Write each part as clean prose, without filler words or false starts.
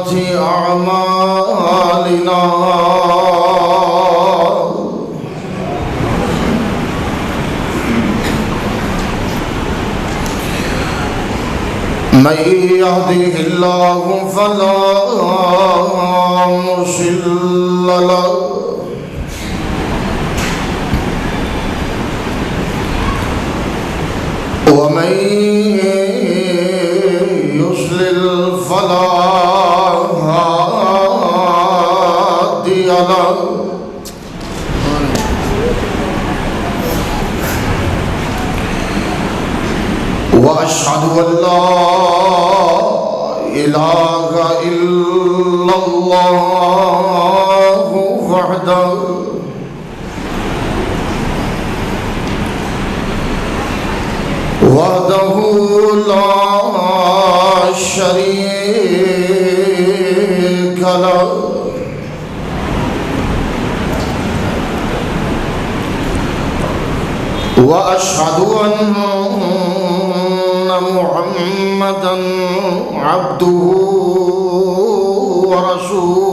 سيئات أعمالنا من يهده الله فلا مضل له ومن يضلل فلا هادي له وأشهد أن لا إله إلا الله وحده لا شريك له وأشهد أن محمدًا عبده ورسوله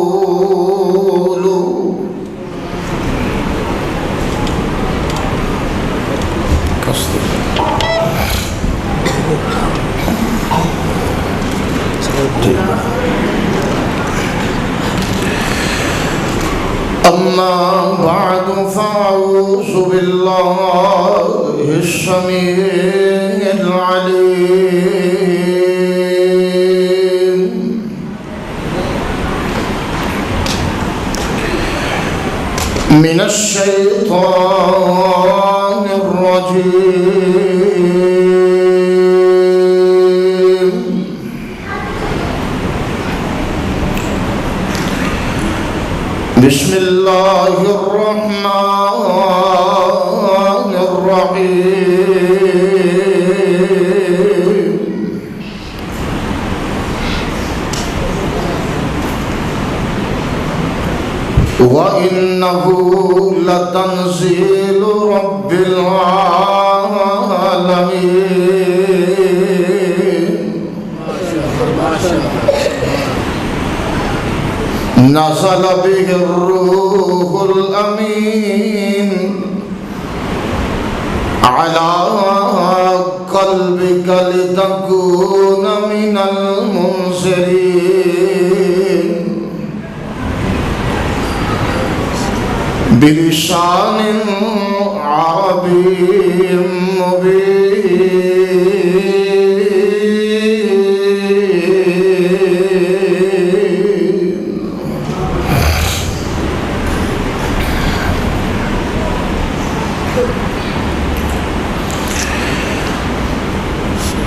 أما بعد فأعوذ بالله السميع العليم من الشيطان الرجيم بسم الله الرحمن الرحيم وإنه لتنزيل رب العالمين نزل به الروح الأمين على قلبك لتكون من المنذرين بلسان عربي مبين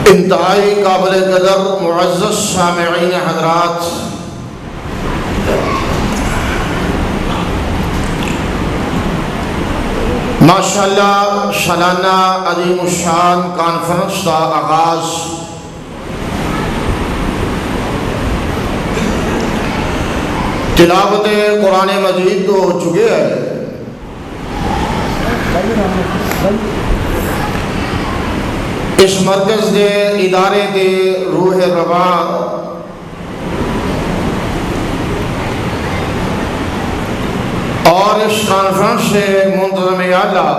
انتہائی قابل قدر معزز سامعین حضرات، ماشاءاللہ سالانہ عظیم الشان کانفرنس کا آغاز تلاوت قرآن مجید تو ہو چکے ہیں۔ اس مرکز دے ادارے دے روح رواں اور اس کانفرنس سے منتظم اعلیٰ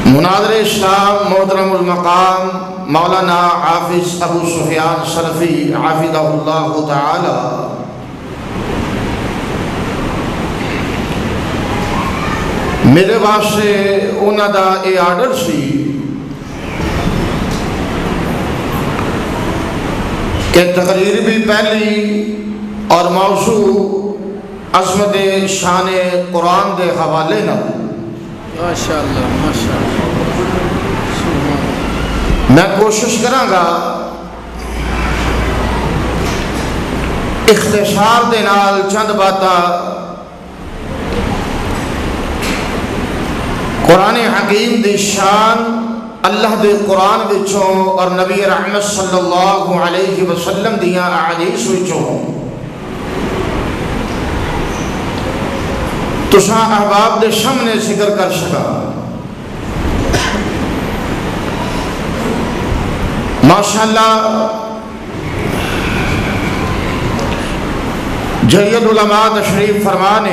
مناظر اسلام محترم المقام مولانا حافظ ابو سفیان سلفی حافظہ اللہ تعالی، میرے واسطے انہاں دا یہ آرڈر سی کہ تقریر بھی پہلی اور موضوع عظمت شان قرآن دے حوالے نہ ماشاءاللہ ماشاءاللہ میں کوشش کراں گا اختصار دے نال چند باتاں قرآن حکیم دی شان اللہ دے قرآن وچوں اور نبی رحمت صلی اللہ علیہ وسلم دیاں احادیث وچوں تساں احباب دے سامنے ذکر کر سکا۔ ماشاءاللہ جید علماء تشریف فرمانے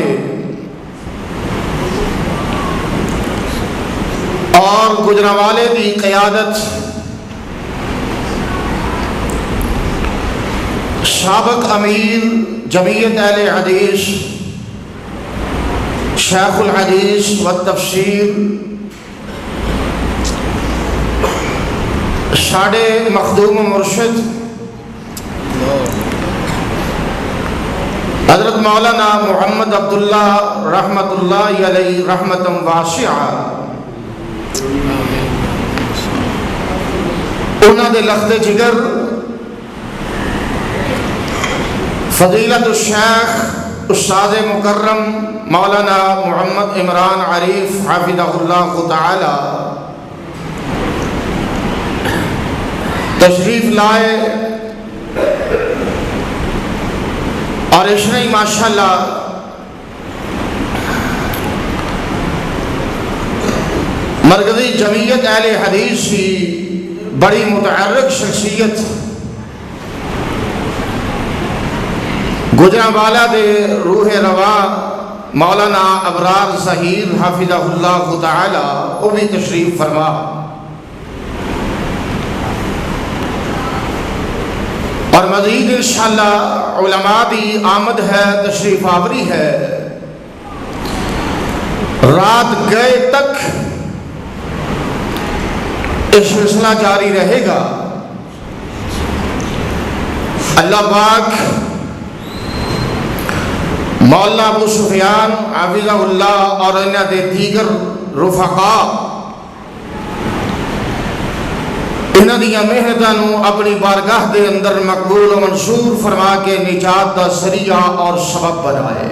اور گجرانوالے دی قیادت سابق امیر جمعیت اہل حدیث شیخ الحدیث والتفسیر ساڑے مخدوم مرشد حضرت مولانا محمد عبداللہ رحمت اللہ علیہ رحمت واسعہ انہاں دے لخت جگر فضیلت الشیخ استاد مکرم مولانا محمد عمران عریف حافظہ اللہ تعالی تشریف لائے اور اس نے ماشاءاللہ مرکزی جمعیت اہل حدیث کی بڑی متحرک شخصیت گجرانوالہ دے روح روا مولانا ابرار ظہیر حافظہ اللہ تعالی وہ بھی تشریف فرما اور مزید انشاءاللہ علماء دی آمد ہے تشریف آوری ہے رات گئے تک یہ سلسلہ جاری رہے گا اللہ پاک مولانا ابو سفیان حافظہ اللہ اور انہاں دے دیگر رفقاء انہاں دیاں محنتاں اپنی بارگاہ دے اندر مقبول و منصور فرما کے نجات دا ذریعہ اور سبب بنائے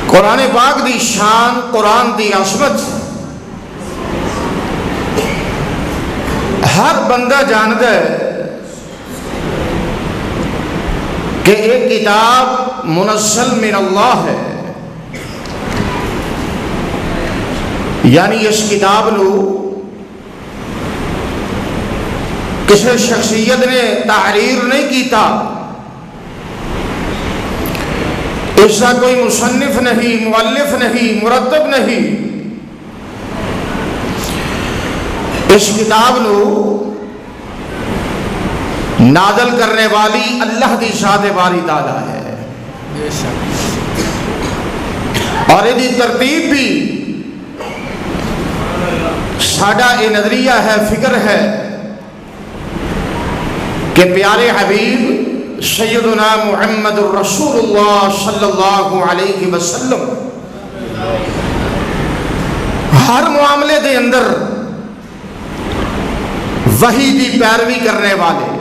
قرآن پاک دی شان قرآن دی عظمت ہر بندہ جانتا ہے کہ ایک کتاب منزل من اللہ ہے یعنی اس کتاب نو کسی شخصیت نے تحریر نہیں کیتا اس کا کوئی مصنف نہیں مؤلف نہیں مرتب نہیں اس کتاب نو نازل کرنے والی اللہ دی ذات باری تعالیٰ ہے اور یہ ترتیب بھی ساڈا یہ نظریہ ہے فکر ہے کہ پیارے حبیب سیدنا محمد الرسول اللہ صلی اللہ علیہ وسلم ہر معاملے دے اندر وحی دی پیروی کرنے والے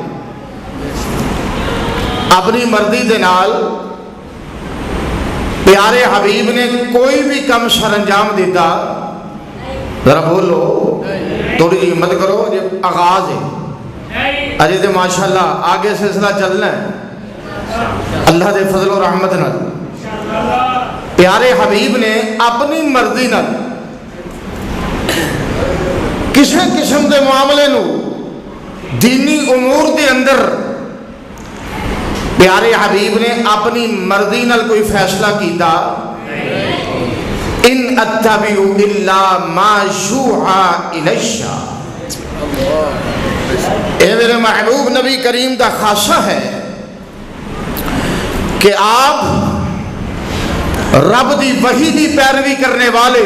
اپنی مرضی دے نال پیارے حبیب نے کوئی بھی کم سر انجام دیتا ذرا بولو تھوڑی ہمت کرو یہ آغاز ہے اجے تے ماشاءاللہ آگے سلسلہ چلنا ہے اللہ دے فضل و رحمت نال پیارے حبیب نے اپنی مرضی نال کسی قسم دے معاملے نو دینی امور دے اندر پیارے حبیب نے اپنی مرضی نال کوئی فیصلہ کیتا ان اتبع الا ما یوحى الی اے میرے محبوب نبی کریم دا خاصہ ہے کہ آپ رب دی وحی دی پیروی کرنے والے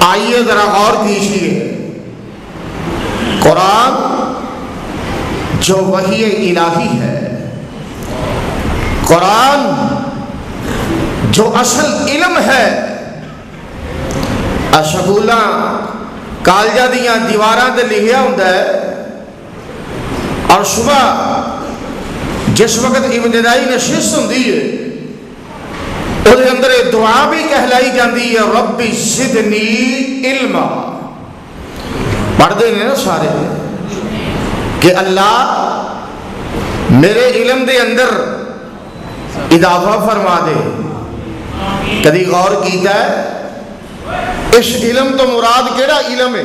آئیے ذرا غور کیجیے قرآن جو وحی الہی ہے قرآن جو اصل علم ہے سکولاں کالجاں دیاں دیواراں تے لکھیا ہوندا ہے اور صبح جس وقت ابتدائی نشست ہوندی ہے اس کے اندر دعا بھی کہلائی جاندی ہے ربی زدنی علما پڑھتے ہیں نا سارے کہ اللہ میرے علم دے اندر اضافہ فرما دے کدی غور کیتا ہے اس علم تو مراد کیڑا علم ہے؟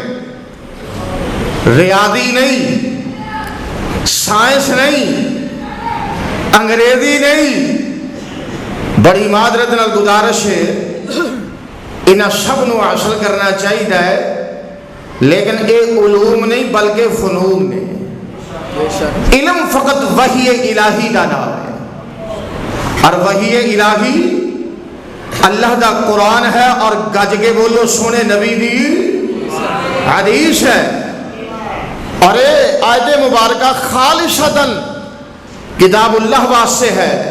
ریاضی نہیں، سائنس نہیں، انگریزی نہیں۔ بڑی معذرت نال گزارش ہے، انہاں سب نو حاصل کرنا چاہیے، لیکن یہ علوم نہیں بلکہ فنون نے۔ علم فقط وحی الہی کا نام ہے، اور وحی الہی اللہ دا قرآن ہے، اور گج کے بولو سونے نبی دی حدیث ہے۔ اور یہ آیت مبارکہ خالصتاً کتاب اللہ واسطے ہے۔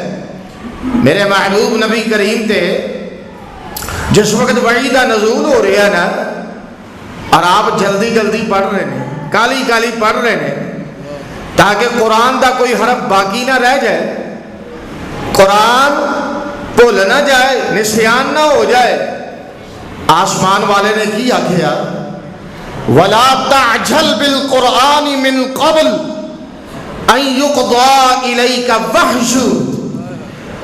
میرے محبوب نبی کریم تھے، جس وقت وحی دا نزول ہو رہا ہے نا، اور آپ جلدی جلدی پڑھ رہے ہیں، کالی کالی پڑھ رہے ہیں، تاکہ قرآن دا کوئی حرف باقی نہ رہ جائے، قرآن بھول نہ جائے، نسیان نہ ہو جائے۔ آسمان والے نے کی آکھیا، وَلَا تَعْجَلْ بِالْقُرْآنِ مِنْ قَبْلِ أَنْ يُقْضَى إِلَيْكَ وَحْيُهُ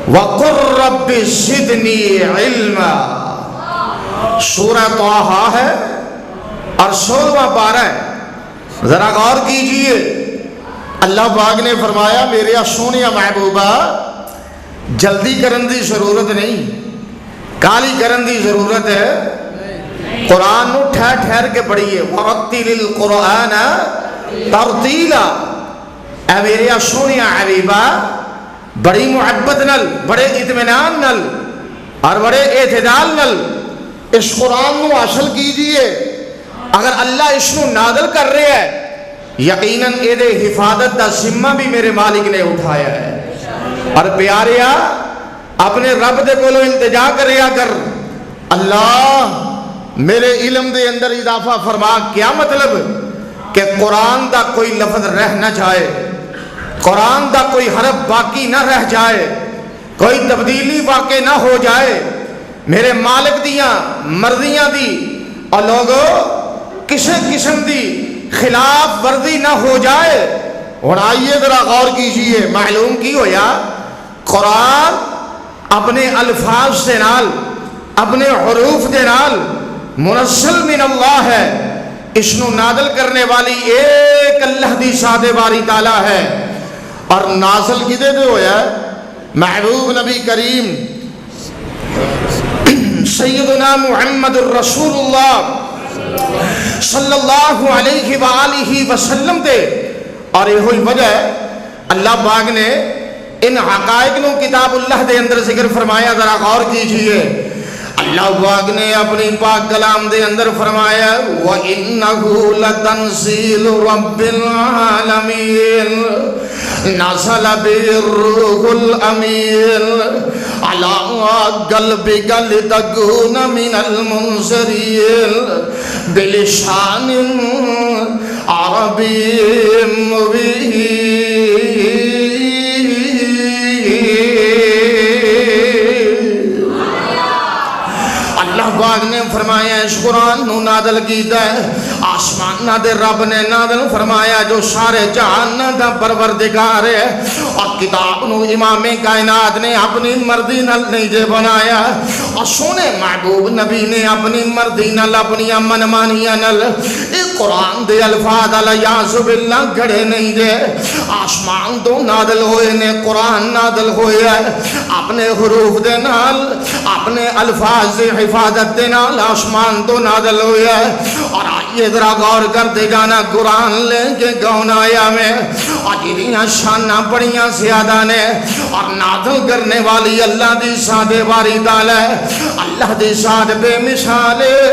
وَقُلْ رَبِّ زِدْنِي عِلْمًا۔ سورہ طٰہٰ ہے اور 16واں پارہ ہے، ذرا غور کیجئے۔ اللہ پاک نے فرمایا میرے سونے محبوبہ جلدی کرن دی ضرورت نہیں، کالی کرن دی ضرورت ہے۔ قرآن نو ٹھہر ٹھہر کے پڑھیے، وَرَتِّلِ الْقُرْآنَ تَرْتِيلًا۔ اے میرے سونے حبیبہ بڑی محبت نل، بڑے اطمینان نل اور بڑے اعتدال نل اس قرآن نو حاصل کیجئے۔ اگر اللہ اس نو نازل کر رہے ہیں، یقیناً اے دے حفاظت دا ذمہ بھی میرے مالک نے اٹھایا ہے۔ اور پیاریا اپنے رب دے کولو التجا کریا کر، اللہ میرے علم دے اندر اضافہ فرما۔ کیا مطلب؟ کہ قرآن دا کوئی لفظ رہ نہ جائے، قرآن دا کوئی حرف باقی نہ رہ جائے، کوئی تبدیلی واقع نہ ہو جائے، میرے مالک دیاں مرضیاں دی اور لوگوں کسی قسم دی خلاف ورزی نہ ہو جائے۔ اور آئیے ذرا غور کیجئے، معلوم کی ہویا قرآن اپنے الفاظ سے نال، اپنے حروف دے نال منزل من اللہ ہے۔ اس نو نازل کرنے والی ایک اللہ دی ذات باری تعالی ہے۔ اور نازل کدے دے ہویا ہے؟ محبوب نبی کریم سیدنا محمد الرسول اللہ صلی اللہ علیہ وآلہ وسلم تے۔ اور یہ ہوئی وجہ ہے اللہ پاک نے ان حقائق نو کتاب اللہ دے اندر ذکر فرمایا، ذرا غور کیجئے۔ اللہ پاک نے اپنی پاک کلام دے اندر فرمایا، وَإِنَّهُ لَتَنزِيلُ رَبِّ الْعَالَمِينَ نَزَلَ بِهِ الرُّوحُ الْأَمِينُ عَلَىٰ قَلْبِكَ لِتَكُونَ مِنَ الْمُنذِرِينَ بِلِسَانٍ عَرَبِيٍّ مُبِينٍ۔ اللہ پاک نے فرمایا اس قرآن نو نازل کیتا ہے، آسمان دے رب نے نازل فرمایا جو سارے جہان دا پروردگار ہے۔ اور کتاب نو امام کائنات نے اپنی مرضی نال نہیں جے بنایا، اور سونے محبوب نبی نے اپنی مرضی نال، اپنی منمانیاں نال اے قرآن دے الفاظ الیاذ باللہ گھڑے نہیں جے۔ آسمان تو نازل ہوئے نے، قرآن نازل ہوئے ہے اپنے حروف دے نال، اپنے الفاظ دے حفاظت دے نال آسمان تو نازل ہوئے ہے۔ اور آئیے ذرا غور کرتے جانا، قرآن لے کے گون آیا میں اور جنیاں شانہ بڑیاں زیادہ نے، اور نازل کرنے والی اللہ دی ذات باری تعالی، اللہ دی ذات بے مثال ہے،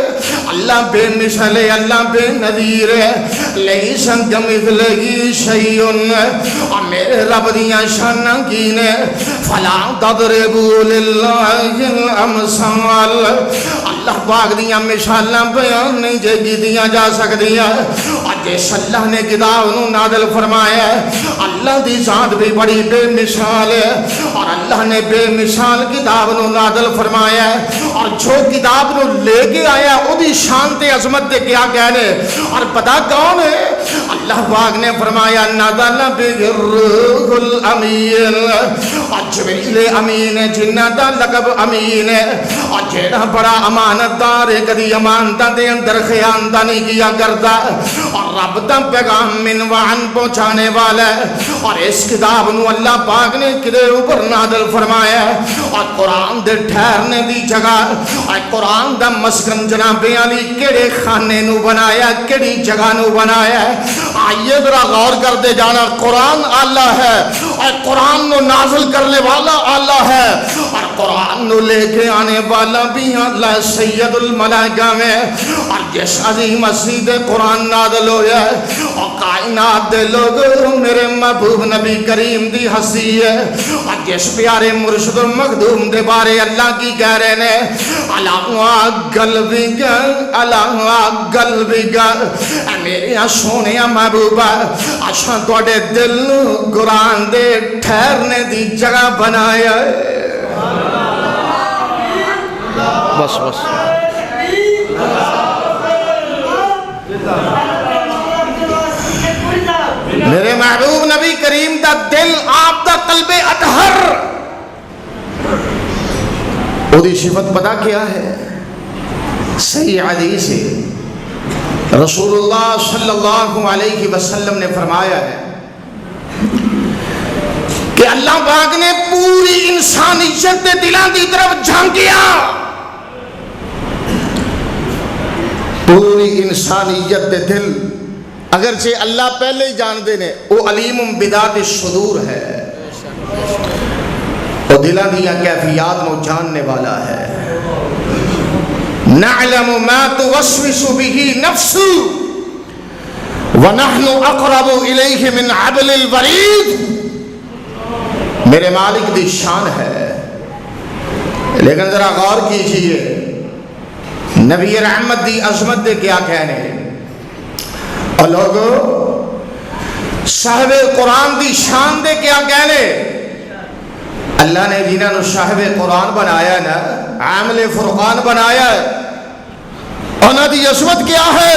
اللہ بے مثال ہے، اللہ بے نظیر ہے، لیس کمثلہ شیء۔ اور میرے رب دیاں شانہ کی نے، فلا تضربوا للہ الامثال۔ اللہ پاک دیاں مثالاں بیان نہیں جے کی دیاں جا سکتی ہے۔ اور جس اللہ نے کتاب نو نازل فرمایا ہے، اللہ دی ذات بھی بڑی بے مثال ہے، اور اللہ نے بے مثال کتاب نو نازل فرمایا ہے۔ اور جو کتاب نو لے کے آیا او دی شان تے عظمت تے کیا کہنے، اور پتہ کون ہے؟ اللہ پاک نے فرمایا نزل بہ الروح الامین۔ اور جبریل امین ہے، جنہ دا لقب امین ہے، اور جیڑا بڑا امانتدار ہے کدی امانتاں دے اندر خیانت نہیں کیا کرتا اور رب دا پیغام من وعن پہنچانے والا ہے اور اس کتاب نو اللہ پاک نے کدے اوپر نازل فرمایا ہے اور قرآن دے ٹھہرنے دی جگہ اور قرآن دا مسکن جناب علی کیڑے خانے نو بنایا کیڑی جگہ نو بنایا ہے آئیے ذرا غور کرتے جانا قرآن اللہ ہے اور قرآن نو نازل کرنے والا اللہ ہے اور قرآن نو لے کے آنے والا بھی اللہ سید الملائکہ میں اور جس عظیم مسجد قرآن نازل ہویا ہے اور کائنات دے لوگ میرے محبوب نبی کریم دی ہستی ہے اور جس پیارے مرشد مخدوم دے بارے اللہ کی کہہ رہے نے قلبی گر اے میرے سونے محبوبہ اشاں توڑے دل قرآن دے ٹھہرنے دی جگہ بنایا ہے بس بس میرے محبوب نبی کریم دا دل آپ دا قلب اطہر او دی صفت پتا کیا ہے صحیح حدیث ہے رسول اللہ صلی اللہ علیہ وسلم نے فرمایا ہے کہ اللہ پاک نے پوری انسانیت دے دلان دی طرف جھانکیا پوری انسانیت دے دل اگرچہ اللہ پہلے ہی جان دینے وہ علیم بذات الصدور ہے وہ دلان دیا کیفیات نو جاننے والا ہے نعلم ما توسوس به نفس ونحن اقرب الیہ من حبل الورید میرے مالک دی شان ہے لیکن ذرا غور کیجئے نبی رحمت دی عظمت دے کیا کہنے اور لوگوں صاحب قرآن دی شان دے کیا کہنے اللہ نے جنہاں نو صاحب قرآن بنایا نا عامل فرقان بنایا ہے انہاں دی عظمت کیا ہے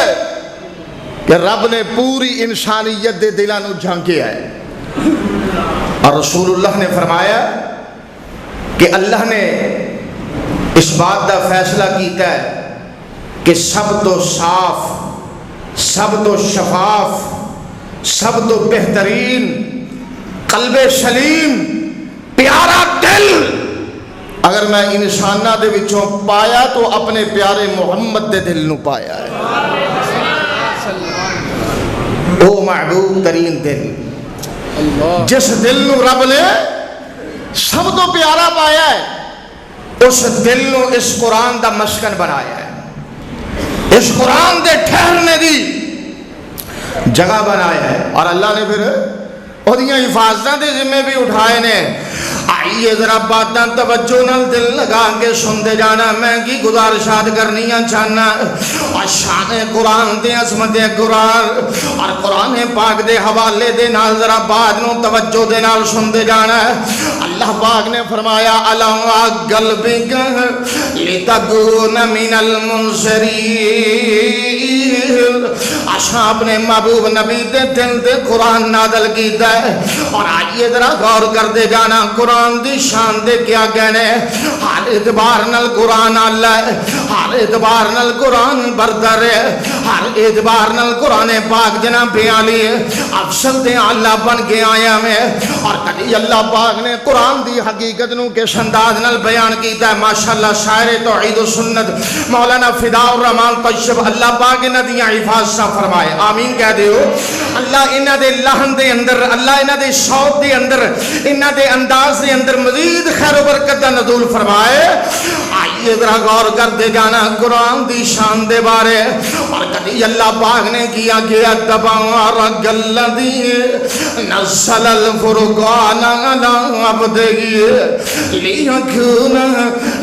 کہ رب نے پوری انسانیت دے دلان نو جھانکیا ہے اور رسول اللہ نے فرمایا کہ اللہ نے اس بات دا فیصلہ کیتا ہے کہ سب تو صاف سب تو شفاف سب تو بہترین قلب سلیم پیارا دل اگر میں انسانہ دے وچوں پایا تو اپنے پیارے محمد دے دل نو پایا ہے او محبوب ترین دل جس دل نو رب نے سب تو پیارا پایا ہے اس دل نو اس قرآن دا مسکن بنایا ہے اس قرآن دے ٹھہرنے دی جگہ بنایا ہے اور اللہ نے پھر اوہدیاں حفاظتاں دے ذمہ بھی اٹھائے نے آئیے ذرا باتاں توجہ نال دل لگا کے سنتے جانا میں کی گزارشات کرنیاں چاہنا اور شان قرآن دے عظمت قرآن اور قرآن پاک دے حوالے دے نال ذرا بات نو توجہ دے نال سنتے جانا اللہ پاک نے فرمایا عَلَىٰ قَلْبِكَ لِتَكُونَ مِنَ الْمُنذِرِينَ اشاں اپنے محبوب نبی دے دل دے قرآن نازل کیتا ہے اور آئیے ذرا غور کرتے جانا قرآن دی شان دے کیا کہنے ہر اعتبار نال قرآن اللہ ہے ہر اعتبار نال قرآن برتر ہے ہر اعتبار نال قرآن پاک جناب علی افضل دے اللہ بن کے آیا میں اور کبھی اللہ پاک نے قرآن دی حقیقت نو کس انداز نال بیان کیتا ہے ماشاءاللہ شاعر توحید و سنت مولانا فدا الرحمان طیب اللہ پاک انہاں دیاں حفاظتاں فرمائے آمین کہہ دیو اللہ انہاں دے لحن دے اندر اللہ انہاں دے شوق دے اندر انہاں دے انداز دے اندر مزید خیر و برکت دا نزول فرمائے آئیے ذرا غور کرتے جانا قرآن دی شان دے بارے اور کبھی اللہ پاک نے کیا کہ تبارک الذی نزل الفرقان علی عبدہ لیکون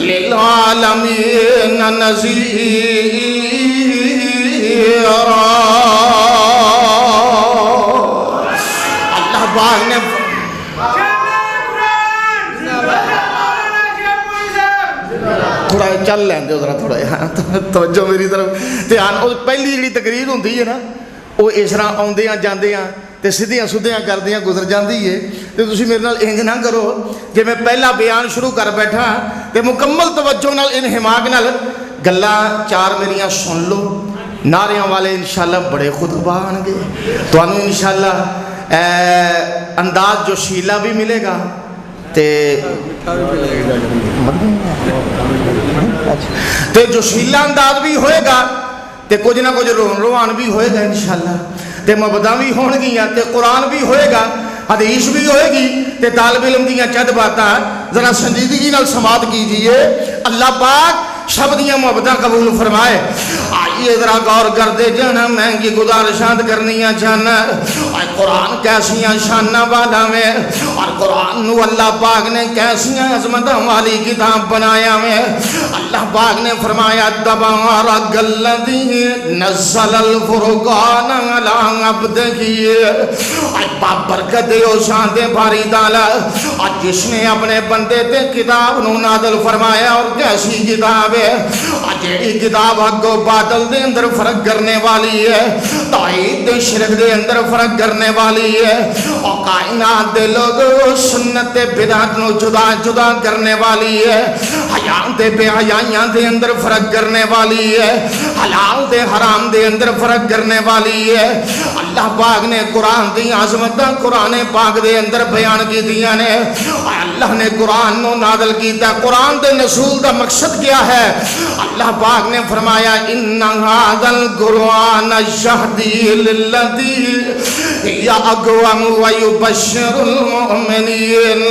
للعالمین نذیرا اللہ پاک نے تھوڑا چل لین دے ذرا تھوڑا توجہ میری طرف دھیان پہلی جڑی تقریر ہوندی ہے نا وہ اس طرح آندیاں جاندیاں تو سیدھیاں سدھیاں کردیاں گزر جاتی ہے. تو تسی میرے نال انج نہ کرو کہ میں پہلا بیان شروع کر بیٹھا تو مکمل توجہ نال انہماک نال گلاں چار میریاں سن لو. نعریاں والے انشاءاللہ بڑے خطبہ آن گے تو انہوں انشاءاللہ انداز جو شیلا بھی ملے گا تے جو شیلا انداز بھی ہوئے گا تے کچھ نہ کچھ روان بھی ہوئے گا انشاءاللہ تے مبدہ بھی ہون گیا تے قرآن بھی ہوئے گا حدیث بھی ہوئے گی تے طالب علم دیاں چند باتاں ذرا سنجیدگی نال سماعت کیجئے. اللہ پاک سب دیاں محبتاں قبول فرمائے. آئیے ذرا غور کر دے جانا میں کی گزارشات کرنیاں چاہنا. قرآن کیسیاں شانہ والا میں اور قرآن نو اللہ پاک نے کیسیاں عظمتاں والی کتاب بنایا میں. اللہ پاک نے فرمایا تبارک الذی نزل الفرقان علی عبدہ. بابرکت دے او شان دے باری تعالی اور جس نے اپنے بندے تے کتاب نو نازل فرمایا. اور کیسی کتاب ہے جیڑی کتاب حق و باطل دے اندر فرق کرنے والی ہے, توحید تے شرک دے اندر فرق کرنے والی ہے, اور کائنات دے لوگوں سنت تے بدعت نو جدا جدا کرنے والی ہے, حیا تے بے حیائیاں دے اندر فرق کرنے والی ہے, حلال تے حرام دے اندر فرق کرنے والی ہے. اللہ پاک نے قرآن دی عظمتاں قرآن پاک دے اندر بیان کی دیا نے. اللہ نے قرآن نو نازل کیتا. قرآن دے نزول دا مقصد کیا ہے؟ اللہ پاک نے فرمایا ان ھذا القرآن یہدی للذی ہی اقوم ویبشر المؤمنین.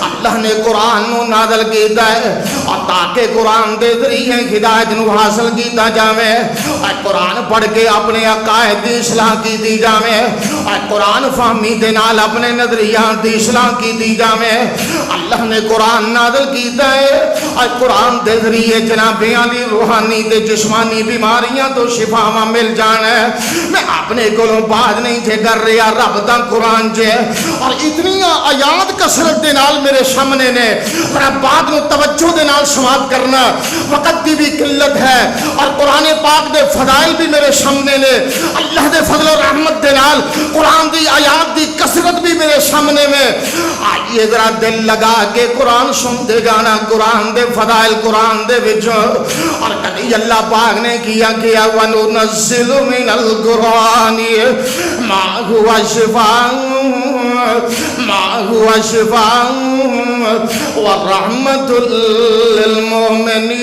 اللہ نے قرآن نو نازل کیتا ہے اور تاکہ قرآن دے ذریعے ہدایت نو حاصل کیتا جاوے, اور قرآن پڑھ کے اپنے عقائد دی اصلاح کی جاوے, اور قرآن فہمی دے نال اپنے نظریات دی اصلاح کی جاوے. اللہ نے قرآن نازل کیتا ہے اور قرآن دے ذریعے جناب علی روحانی تے جسمانی بیماریاں تو شفاواں مل جانا ہے. میں اپنے کولوں بات نہیں تھے کر رہا, رب دا قرآن جے اور اتنی آیات کثرت دے نال میرے سامنے نے پر بات نو توجہ دے نال سماعت کرنا وقت دی بھی قلت ہے, اور قرآن پاک دے فضائل بھی میرے سامنے نے. اللہ دے فضل و رحمت دے نال قرآن دی آیات دی کثرت بھی میرے سامنے میں. آئیے ذرا دل لگا کے قرآن سنتے جانا, قرآن دے فضائل قرآن دے وچوں. اور کبھی اللہ پاک نے کیا وَنُنَزِّلُ مِنَ الْقُرْآنِ مَا هُوَ شِفَاءٌ وَرَحْمَةٌ لِّلْمُؤْمِنِينَ.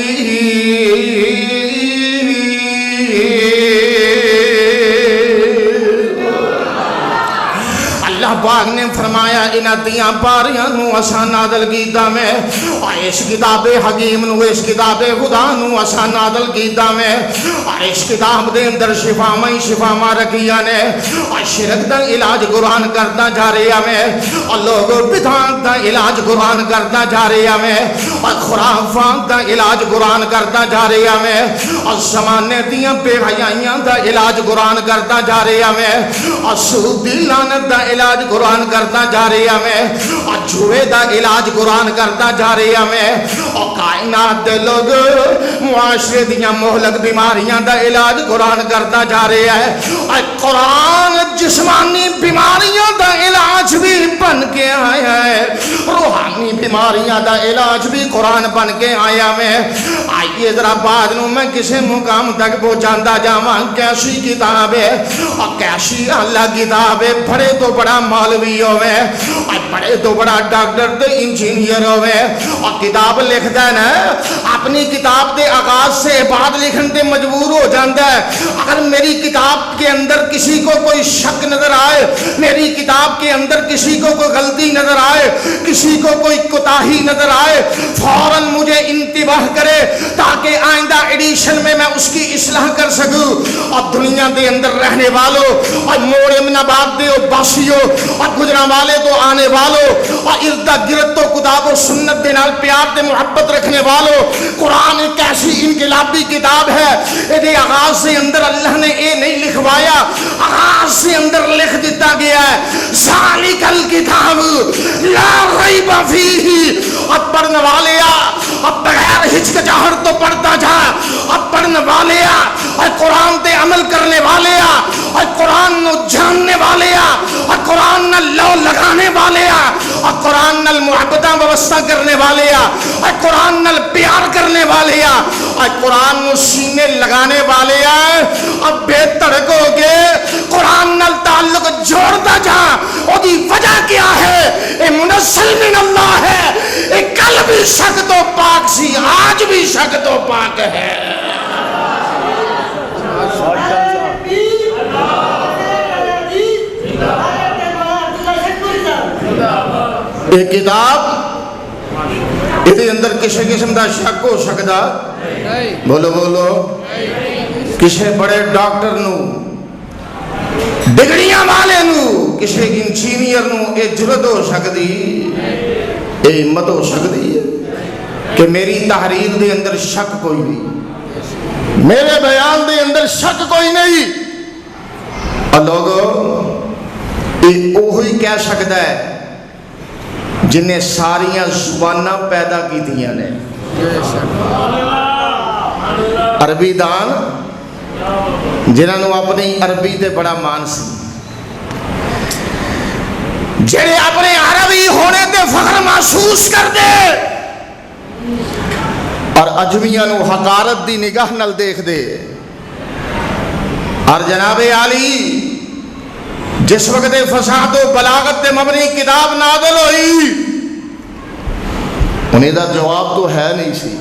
اللہ پاک نے فرمایا انہتیاں پاریاں نو اساں نازل کیتا میں, اور اس کتاب حکیم نو اس کتاب خدا نو اساں نازل کیتا میں, اور اس کتاب دے اندر شفاواں رکھیاں نے. اور شرک دا علاج قرآن کرتا جا رہا میں, اور لوگ بدعت دا علاج قرآن کرتا جا رہا میں, اور خرافات دا علاج قرآن کرتا جا رہا میں, اور زمانے دیاں بے حیائیاں دا علاج قرآن کرتا جا رہا میں, اور سود دی لعنت دا علاج قرآن کرتا جا رہا میں, اور جوے دا علاج قرآن کرتا جا رہا میں, اور کائنات دے لوگ معاشرے دیاں مہلک بیماریاں دا علاج قرآن کرتا جا رہا ہے. اور قرآن جسمانی بیماریاں دا علاج بھی بن کے آیا ہے, روحانی بیماریاں دا علاج بھی قرآن بن کے آیا میں. آئیے ذرا بعد نو میں کسے مقام تک پہنچاندہ جاواں. کیسی کتاب ہے اور کیسی اللہ کتاب ہے. بڑے تو بڑا مولوی ہوئے, اور بڑے تو بڑا ڈاکٹر تے انجینئر ہوئے, اور کتاب لکھتا ہے نا, اپنی کتاب دے آغاز سے بعد لکھن تے مجبور ہو جاندہ ہے. اگر میری کتاب کے اندر کسی کو کوئی شک نظر آئے, میری کتاب کے اندر کسی کو کوئی غلطی نظر آئے, کسی کو کوئی کوتاہی نظر آئے, فوراً مجھے انتباہ کرے تاکہ آئندہ ایڈیشن میں اس کی اصلاح کر سکوں. اور دنیا دے اندر رہنے والوں اور موڑ امن آباد دے اور باسیوں اور گجرا والے تو آنے والوں اور ارد گرد تو کتاب و سنت دے نال پیار دے محبت رکھنے والوں, قرآن ایک ایسی انقلابی کتاب ہے. یہ آغاز سے اندر اللہ نے یہ نہیں لکھوایا, آغاز سے اندر لکھ دیتا گیا ہے ذالک الکتاب لا ریب فیہ. اب پڑھنے والے اب بغیر ہچکچاہٹ تو پڑھتا جا, اب پڑھنے والے اور قرآن تے عمل کرنے والے اور قرآن نو جاننے والے قرآن نال لو لگانے والے آ اور قرآن نال محبتاں وابستہ کرنے والے آ اور قرآن نال پیار کرنے والے آ اور قرآن نو سینے لگانے والے آ اور بے تڑک ہو کے قرآن نال تعلق جوڑتا جا. او دی وجہ کیا ہے؟ اے منزل من اللہ ہے. اے کل بھی شک تو پاک سی آج بھی شک تو پاک ہے. یہ کتاب یہ اندر کسی قسم دا شک ہو سکتا؟ بولو بولو. کسی بڑے ڈاکٹر نو ڈگریاں والے نو کسی انجینئر نو یہ جرت ہو سکتی یہ ہمت ہو سکتی ہے کہ میری تحریر دے اندر شک کوئی نہیں, میرے بیان دے اندر شک کوئی نہیں. اور لوگوں یہ وہی کہہ سکتا ہے جنہیں ساریاں زباناں پیدا کی دیا نے. عربی دان جنہاں نو اپنی عربی تے بڑا مان سی, جڑے اپنے عربی ہونے تے فخر محسوس کر دے اور اجمیاں نو حقارت دی نگاہ نال دیکھ دے. اور جناب عالی جس وقت فصاحت و بلاغت تے مبنی کتاب نازل ہوئی انہیں دا جواب تو ہے نہیں سی,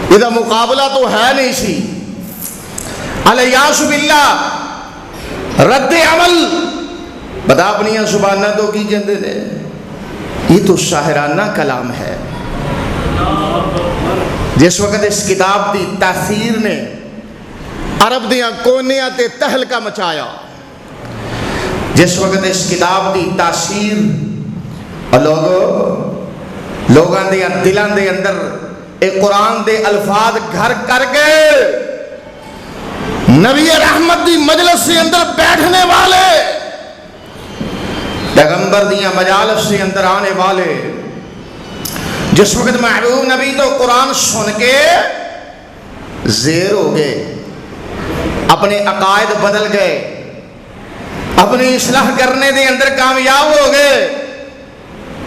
یہ مقابلہ تو ہے نہیں سی. علیہ باللہ رد عمل بتا اپنی زبانہ تو کی جندے نے, یہ تو شاعرانہ کلام ہے. جس وقت اس کتاب دی تاثیر نے عرب دیاں کونیاں تے تہلکہ مچایا, جس وقت اس کتاب دی تاثیر لوگاں دے دلاں دے اندر ایک قرآن دے الفاظ گھر کر کے نبی رحمت دی مجلس سے اندر بیٹھنے والے, پیغمبر دیاں مجالس سے اندر آنے والے, جس وقت محبوب نبی تو قرآن سن کے زیر ہو گئے, اپنے عقائد بدل گئے, اپنی اصلاح کرنے دے اندر کامیاب ہو گئے.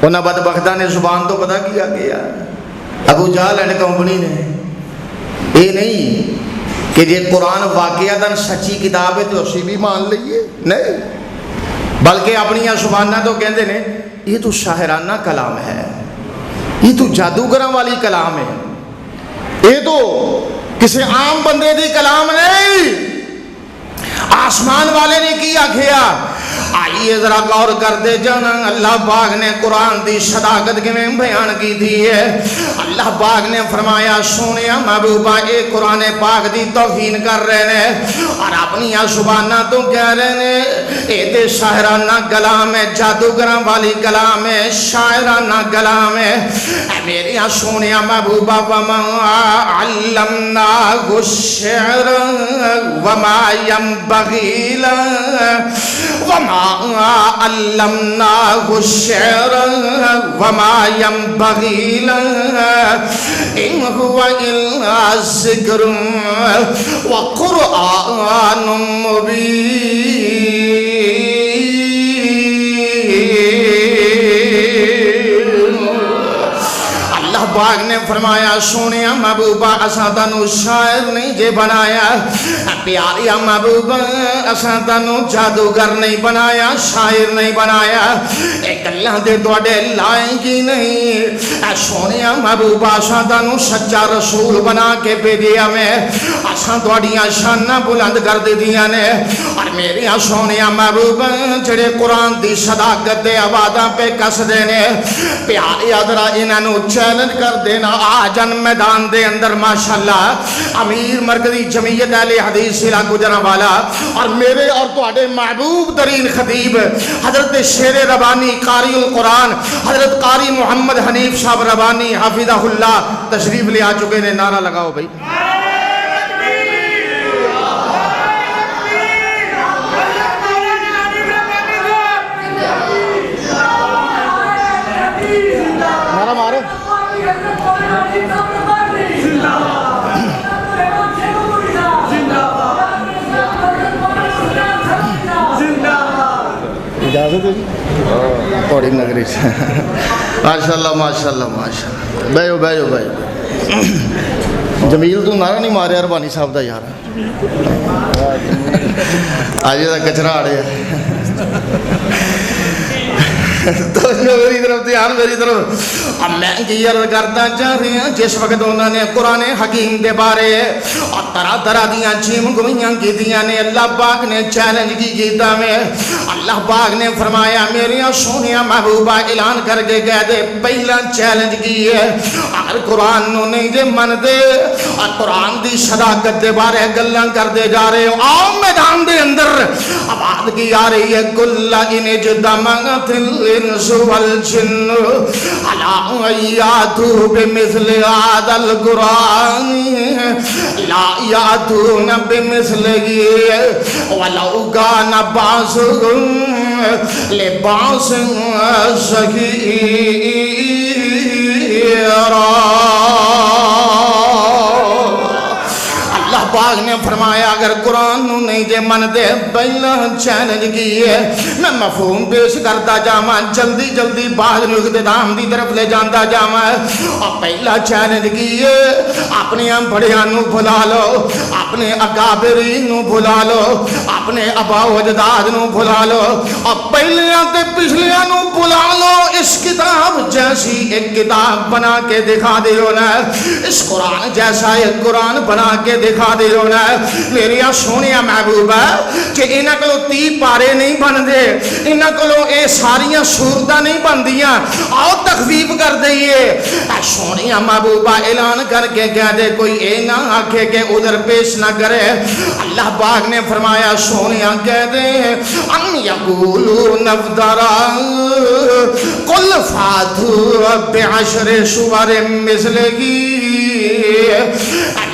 انہاں بدبختاں نے زبان تو پتہ کیا گیا ابو جہل اینڈ کمپنی نے یہ نہیں کہ یہ قرآن واقعتاً سچی کتاب ہے تو اسی بھی مان لئیے, نہیں بلکہ اپنی زبانہ تو کہندے نے یہ تو شاعرانہ کلام ہے, یہ تو جادوگراں والی کلام ہے, یہ تو کسی عام بندے دی کلام نہیں. آسمان والے نے کیا کیا آئیے ذرا غور کر دے جانا. اللہ پاک نے قرآن دی صداقت کے میں بیان کی دی ہے. اللہ پاک نے فرمایا سونیا محبوبہ اے قرآن پاک دی توہین کر رہے ہیں اور اپنی زبانہ تو کہہ رہے ہیں اے تے شاعرانہ کلام ہے, جادوگراں والی کلام ہے, شاعرانہ کلام ہے. اے میری سونیا محبوبہ وما علمناہ الشعر وما ينبغي له وما علمناه الشعر وما ينبغي له إن هو إلا ذكر وقرآن مبين. اللہ پاک نے فرمایا سونیا محبوبہ اساں تانوں شاعر نہیں جے بنایا, پیاریا محبوبہ اساں تانوں جادوگر نہیں بنایا, شاعر نہیں بنایا. ایک اللہ دے تواڈے لائق ہی نہیں. اے سونیا محبوبہ اساں تانوں سچا رسول بنا کے بھیجیا میں, اساں تواڈیاں شاناں بلند کر دتیاں نے. اور میری سونیا محبوبہ جڑے قرآن دی صداقت دے آوازاں پہ کس دے نے, پیاریا ذرا انہاں نوں چیلنج کر دینا آجن میدان دے اندر ماشاءاللہ امیر مرکزی جمعیت اہل حدیث سیلا گجرانوالا اور میرے اور تواڈے محبوب ترین خطیب حضرت شیر ربانی قاری القرآن حضرت قاری محمد حنیف صاحب ربانی حافظہ اللہ تشریف لے آ چکے نے. نعرہ لگاؤ بھائی. نعرہ مارو. اجازت ہے جی پوڑی نگری سے ماشاء اللہ ماشاء اللہ ماشاء اللہ بیو بیو بیو جمیل تو نعرہ نہیں ماریا ربانی صاحب دا یار آج دا کچرا آڑے تو میری طرف دھیان میری طرف اب میں کی عرض کرتا چاہ رہی ہوں جس وقت انہوں نے قرآن حکیم دے بارے اور طرح طرح دیاں چیم گویاں کی دیاں نے اللہ پاک نے چیلنج کی گیتا میں اللہ پاک نے فرمایا میری سونیا محبوبہ اعلان کر کے کہہ دے پہلا چیلنج کی ہے اگر قرآن نو نہیں دے من دے اور قرآن دی صداقت دے بارے گلاں کر دے جا رہے ہو آؤ میدان دے اندر آباد کی آ رہی ہے کل ان اجتمعت الانس والجن على ان يأتوا بمثل هذا القرآن لا يأتون بمثله ولو كان بعضهم لبعض ظهيرا اللہ پاک نے فرمایا اگر قرآن نو نہیں دے من دے پہلا چیلنج کی ہے میں مفہوم پیش کرتا جاواں جلدی جلدی بعد نو اختتام دی طرف لے جاندا جاواں اور پہلا چیلنج کی ہے اپنے بڑیاں نو بھلا لو اپنے اکابرین نو بھلا لو اپنے آبا و اجداد نو بھلا لو اور پہلیاں تے پچھلیاں نو بھلا لو اس کتاب جیسی ایک کتاب بنا کے دکھا دیو نا اس قرآن جیسا ایک قرآن بنا کے دکھا دیو نا میری سونیا محبوبہ کہ انہاں کلو 30 پارے نہیں بن دے انہاں کلو اے ساریاں صورتاں نہیں بن دیاں آؤ تخفیف کر دئیے سونیا محبوبہ اعلان کر کے کہہ دے کوئی اے نہ آکھے کہ ادھر پیش نہ کرے اللہ پاک نے فرمایا سونیا کہہ دے ام یقولون افترا قل فاتوا بعشر سور مثلہ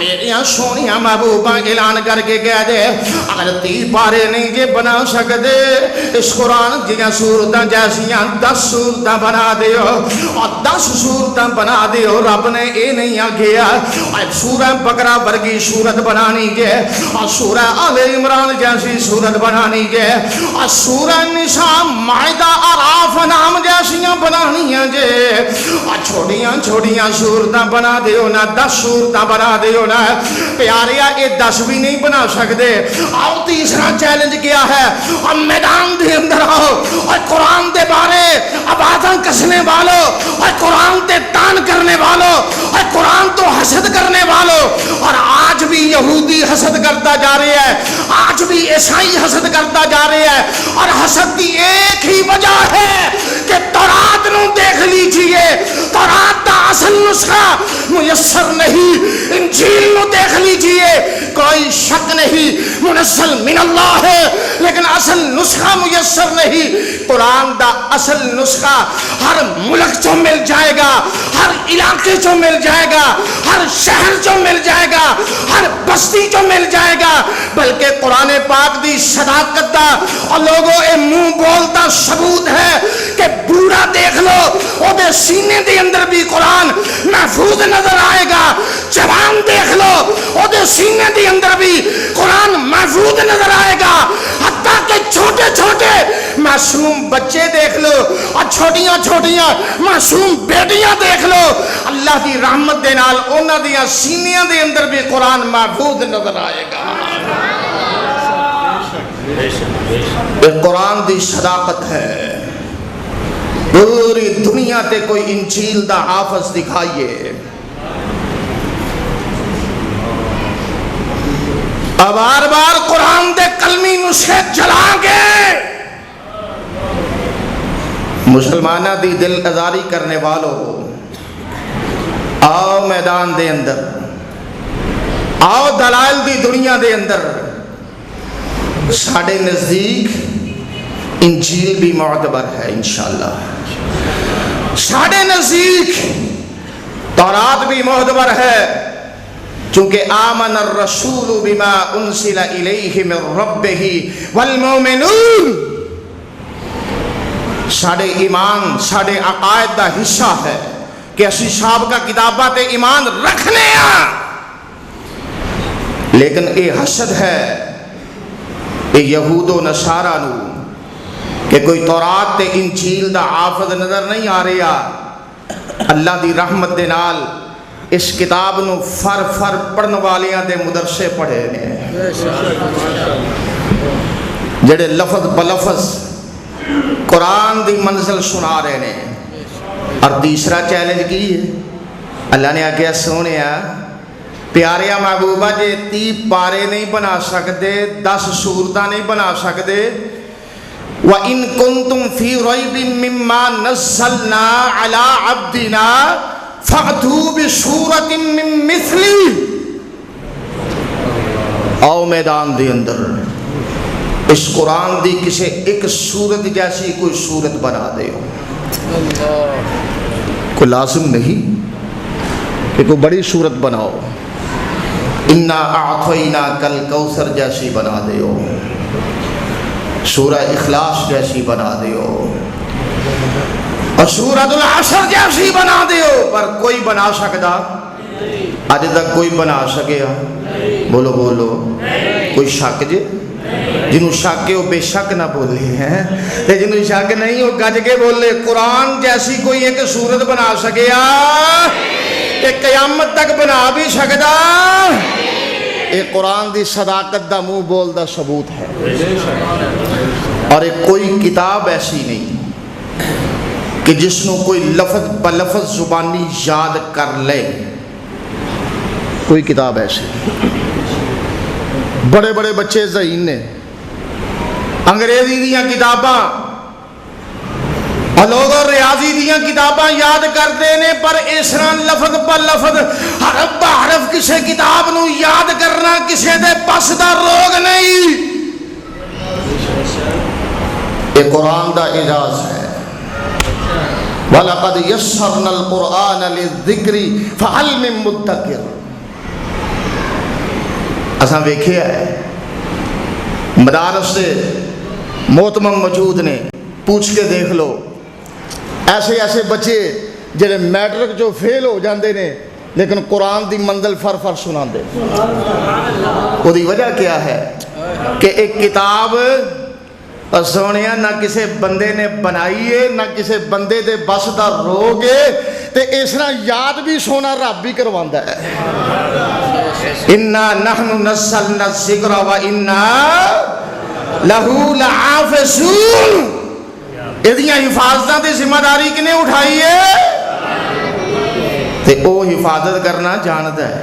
میری سونیا محبوبہ اعلان کر کے کہہ دے اگر 30 پارے نہیں کہ بنا سکتے اس قرآن جیاں صورتاں جیسیاں 10 صورتاں بنا دیو اور 10 صورتاں بنا دیو رب نے اے نہیں آگیا اور سورہ بقرہ ورگی صورت بنانی جے اور سورہ آل عمران جیسی صورت بنانی جے اور سورہ نساء مائدہ اعراف نام جیسیاں بنانی جے اور چھوٹیاں چھوٹیاں صورتاں بنا دیو نا 10 صورتاں بنا دیو نا پیاریا یہ 10 بھی نہیں بنا سکتے آؤ تیسرا چیلنج کیا ہے اور میدان دے اندر آؤ اور قرآن دے بارے آوازاں کسنے والو اور قرآن تے تان کرنے والو اور قرآن تو حسد کرنے والو اور آج بھی یہودی حسد کرتا جا رہے ہیں آج بھی عیسائی حسد کرتا جا رہے ہیں اور حسد کی ایک ہی وجہ ہے کہ تورات نو دیکھ لیجئے تورات دا اصل نسخہ میسر نہیں انجیل نو دیکھ لیجئے کوئی شک نہیں منزل من اللہ ہے لیکن اصل نسخہ میسر نہیں قرآن دا اصل نسخہ ہر ملک جو مل جائے گا ہر علاقے جو مل جائے گا ہر شہر جو مل جائے گا ہر بستی جو مل جائے گا بلکہ قرآن پاک دی صداقت دا اور لوگوں اے منہ بولتا ثبوت ہے کہ بوڑھا دیکھ لو او دے سینے دے اندر بھی قرآن محفوظ نظر آئے گا جوان دیکھ لو او دے سینے دے اندر بھی قرآن محفوظ نظر آئے گا حتیٰ کہ چھوٹے چھوٹے معصوم بچے دیکھ لو اور چھوٹیاں چھوٹیاں معصوم بیٹیاں دیکھ لو اللہ کی رحمت دے نال انہاں دیاں سینیاں دے اندر بھی قرآن محفوظ نظر آئے گا یہ قرآن دی صداقت ہے پوری دنیا تے کوئی انجیل دا حافظ دکھائیے بار بار قرآن دے کلمی نسخے جلا گے مسلمانہ دی دل ازاری کرنے والوں آؤ میدان دے اندر آؤ دلائل دی دنیا دے اندر ساڑھے نزدیک انجیل بھی معتبر ہے انشاءاللہ ساڑھے نزدیک تورات بھی معتبر ہے چونکہ آمن الرسول بما انزل الیہ من ربہ والمومنون ساڑھے ایمان ساڑھے عقائد دا حصہ ہے کہ اسی صاحب کا کتابات ایمان رکھنے ہیں لیکن اے حسد ہے اے یہود و نصارہ نو کہ کوئی تورات تے انجیل دا حافظ نظر نہیں آ رہا، اللہ دی رحمت دے نال اس کتاب نو فر فر پڑھن والیاں دے مدرسے پڑھے نے جڑے لفظ بلفظ قرآن دی منزل سنا رہے نے۔ اور تیسرا چیلنج کی ہے، اللہ نے آگیا سونیا پیاریا محبوبہ جے 30 پارے نہیں بنا سکتے، 10 سورتاں نہیں بنا سکتے، وَإِن كُنتُمْ فِي رَيْبٍ مِّمَّا نَزَّلْنَا عَلَىٰ عَبْدِنَا فَأْتُوا بِسُورَةٍ مِّن مِّثْلِهِ، آؤ میدان دے اندر اس قرآن دی کسی ایک سورت جیسی کوئی سورت بنا دے ہو۔ کوئی لازم نہیں کہ کوئی بڑی سورت بناؤ، اِنَّا أَعْطَيْنَاكَ الْكَوْثَرَ جیسی بنا دے ہو، سورہ اخلاص جیسی بنا دے ہو، اور سورۃ العصر جیسی بنا دے ہو، پر کوئی بنا سکتا آج تک کوئی بنا سکیا؟ بولو بولو، کوئی شک جے؟ جنہوں شک ہے وہ بے شک نہ بولے ہیں، تے جنہوں شک نہیں وہ گج کے بولے قرآن جیسی کوئی ایک سورت بنا سکیا کہ قیامت تک بنا بھی سکتا؟ ایک قرآن دی صداقت دا منہ بول دا ثبوت ہے، اور ایک کوئی کتاب ایسی نہیں کہ جس نو کوئی لفظ بلفظ زبانی یاد کر لے، کوئی کتاب ایسی۔ بڑے بڑے بچے ذہین نے انگریزی دیاں کتاباں اور لوگ ریاضی دیاں کتاباں یاد کرتے نے، پر اس طرح لفظ پر لفظ حرف با حرف کسے کتاب نو یاد کرنا کسے دے پس دا روگ نہیں۔ یہ قرآن دا اعجاز ہے۔ وَلَقَدْ يَسَّرْنَا الْقُرْآنَ لِلذِّكْرِ فَهَلْ مِن مُدَّكِرٍ۔ اساں ویکھیا ہے مدارس سے محتمم موجود نے، پوچھ کے دیکھ لو، ایسے ایسے بچے جڑے میٹرک جو فیل ہو جاندے نے لیکن قرآن دی منزل فر فر سنا دے۔ وہ دی وجہ کیا ہے کہ ایک کتاب سونیا نہ کسے بندے نے بنائی ہے، نہ کسے بندے دے بس دا روگ ہے، تے اس طرح یاد بھی سونا رب بھی کرواندا ہے۔ اِنَّا نَحْنُ نَزَّلْنَا الذِّكْرَ وَإِنَّا لَهُ لَحَافِظُونَ۔ ادیاں حفاظتاں دی ذمہ داری کنے اٹھائی ہے؟ تے او حفاظت کرنا جاندا ہے۔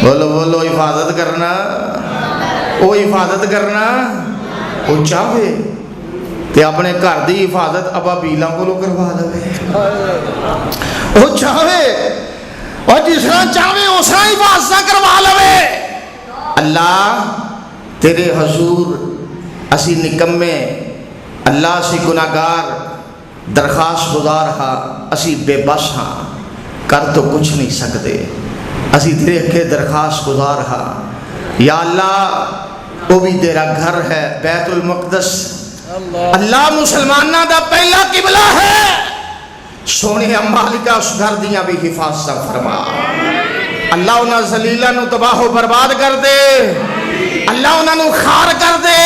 بولو بولو، حفاظت کرنا، او حفاظت کرنا وہ چاہے تے اپنے گھر دی حفاظت ابابیلاں کو کروا دے، وہ چاہے اور جس طرح چاہے اس طرح حفاظت کروا لے۔ اللہ تیرے حضور اسی نکمے، اللہ اسی گناہگار درخواست گزار ہاں، اسی بے بس ہاں، کر تو کچھ نہیں سکتے، اسی تیرے کے درخواست گزار ہاں۔ یا اللہ وہ بھی تیرا گھر ہے بیت المقدس، اللہ مسلمانہ دا پہلا قبلہ ہے، سونے مالکہ اس گھر دیاں بھی حفاظت فرما۔ اللہ انہاں ذلیلہ نو تباہ و برباد کر دے، اللہ انہاں نو خار کر دے۔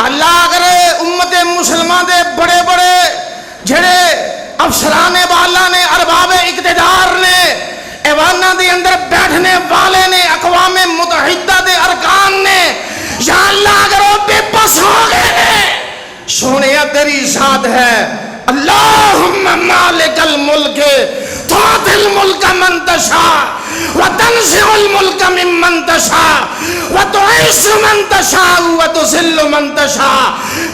اللہ اگر امت مسلمان دے بڑے بڑے جڑے افسران والا نے، ارباب اقتدار نے، ایوانہ دے اندر بیٹھنے والے نے، اقوام متحدہ دے ارکان نے، یا اللہ اگر وہ بے بس ہو گئے، سونیا تیری ذات ہے، اللہم مالک الملک تُعْطِي الْمُلْكَ مَنْ تَشَاءُ وَتَنْزِعُ الْمُلْكَ مِمَّنْ تَشَاءُ وَتُعِزُّ مَنْ تَشَاءُ وَتُذِلُّ مَنْ تَشَاءُ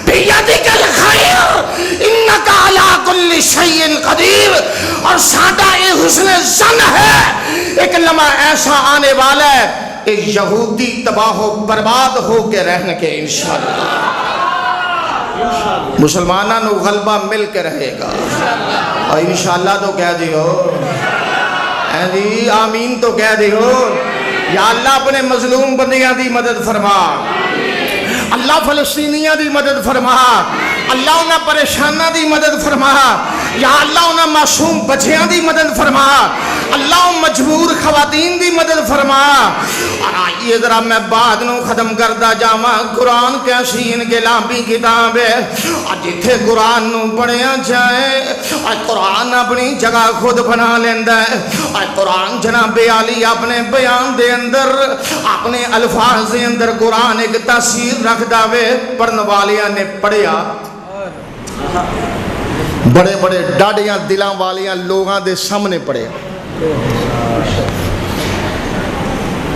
بِيَدِكَ الْخَيْرُ إِنَّكَ عَلَىٰ كُلِّ شَيْءٍ قَدِيرٌ۔ اور سادہ یہ حسن ظن ہے ایک لمحہ ایسا آنے والا ہے ایک یہودی تباہ و برباد ہو کے رہنے کے انشاءاللہ مسلمانہ نو غلبہ مل کے رہے گا، اور انشاءاللہ تو کہہ دیو، آمین تو کہہ دیو۔ یا اللہ اپنے مظلوم بندیاں دی مدد فرما، اللہ فلسطینیاں دی مدد فرما، اللہ انہاں پریشانہ دی مدد فرما، یا اللہ انہاں معصوم بچیاں دی مدد فرما، اللہ مجبور خواتین دی مدد فرما. اور آئیے ذرا میں بعد نو ختم کردہ جاواں. قرآن کیسی انقلابی کتاب ہے. اور جتھے قرآن نو پڑھیا جائے اور قرآن اپنی جگہ خود بنا لیندہ ہے. اور قرآن جناب علی اپنے بیان دے اندر اپنے الفاظ دے اندر قرآن ایک تاثیر رکھ داوے. پڑھن والیاں نے پڑھیا بڑے بڑے ڈاڑیاں دلاں والیاں لوگاں دے سامنے پڑھیا.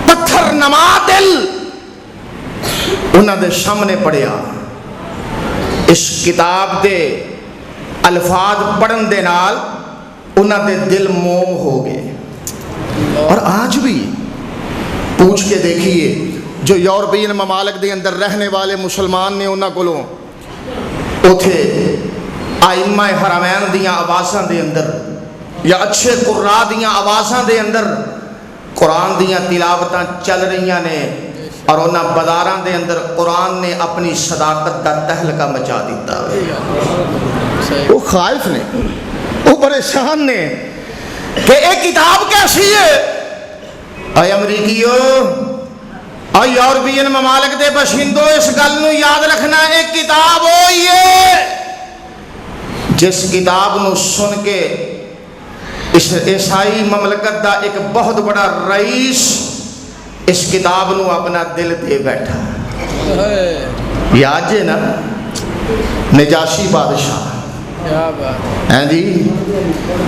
پتھر نما دل انہاں دے سامنے پڑھیا. اس کتاب دے الفاظ پڑھن دے نال انہاں دے دل موم ہو گئے. اور آج بھی پوچھ کے دیکھیے جو یورپین ممالک دے اندر رہنے والے مسلمان نے انہاں کولوں اوتھے آئمہ حرمین دیاں آوازاں دے اندر یا اچھے قرآ دیاں آوازاں دے اندر قرآن دیاں تلاوتاں چل رہیاں نے. اور انہاں بازاراں دے اندر قرآن نے اپنی صداقت دا تہلکہ مچا دیتا. وہ خائف نے, وہ پریشان نے کہ ایک کتاب کیسی ہے. اے امریکیو اور یورپین ممالک دے باشندو اس گل نو یاد رکھنا, ایک کتاب ہوئی ہے جس کتاب نو سن کے اس عیسائی مملکت دا ایک بہت بڑا رئیس اس کتاب نو اپنا دل دے بیٹھا. یاد جے نا نجاشی بادشاہ ہیں جی,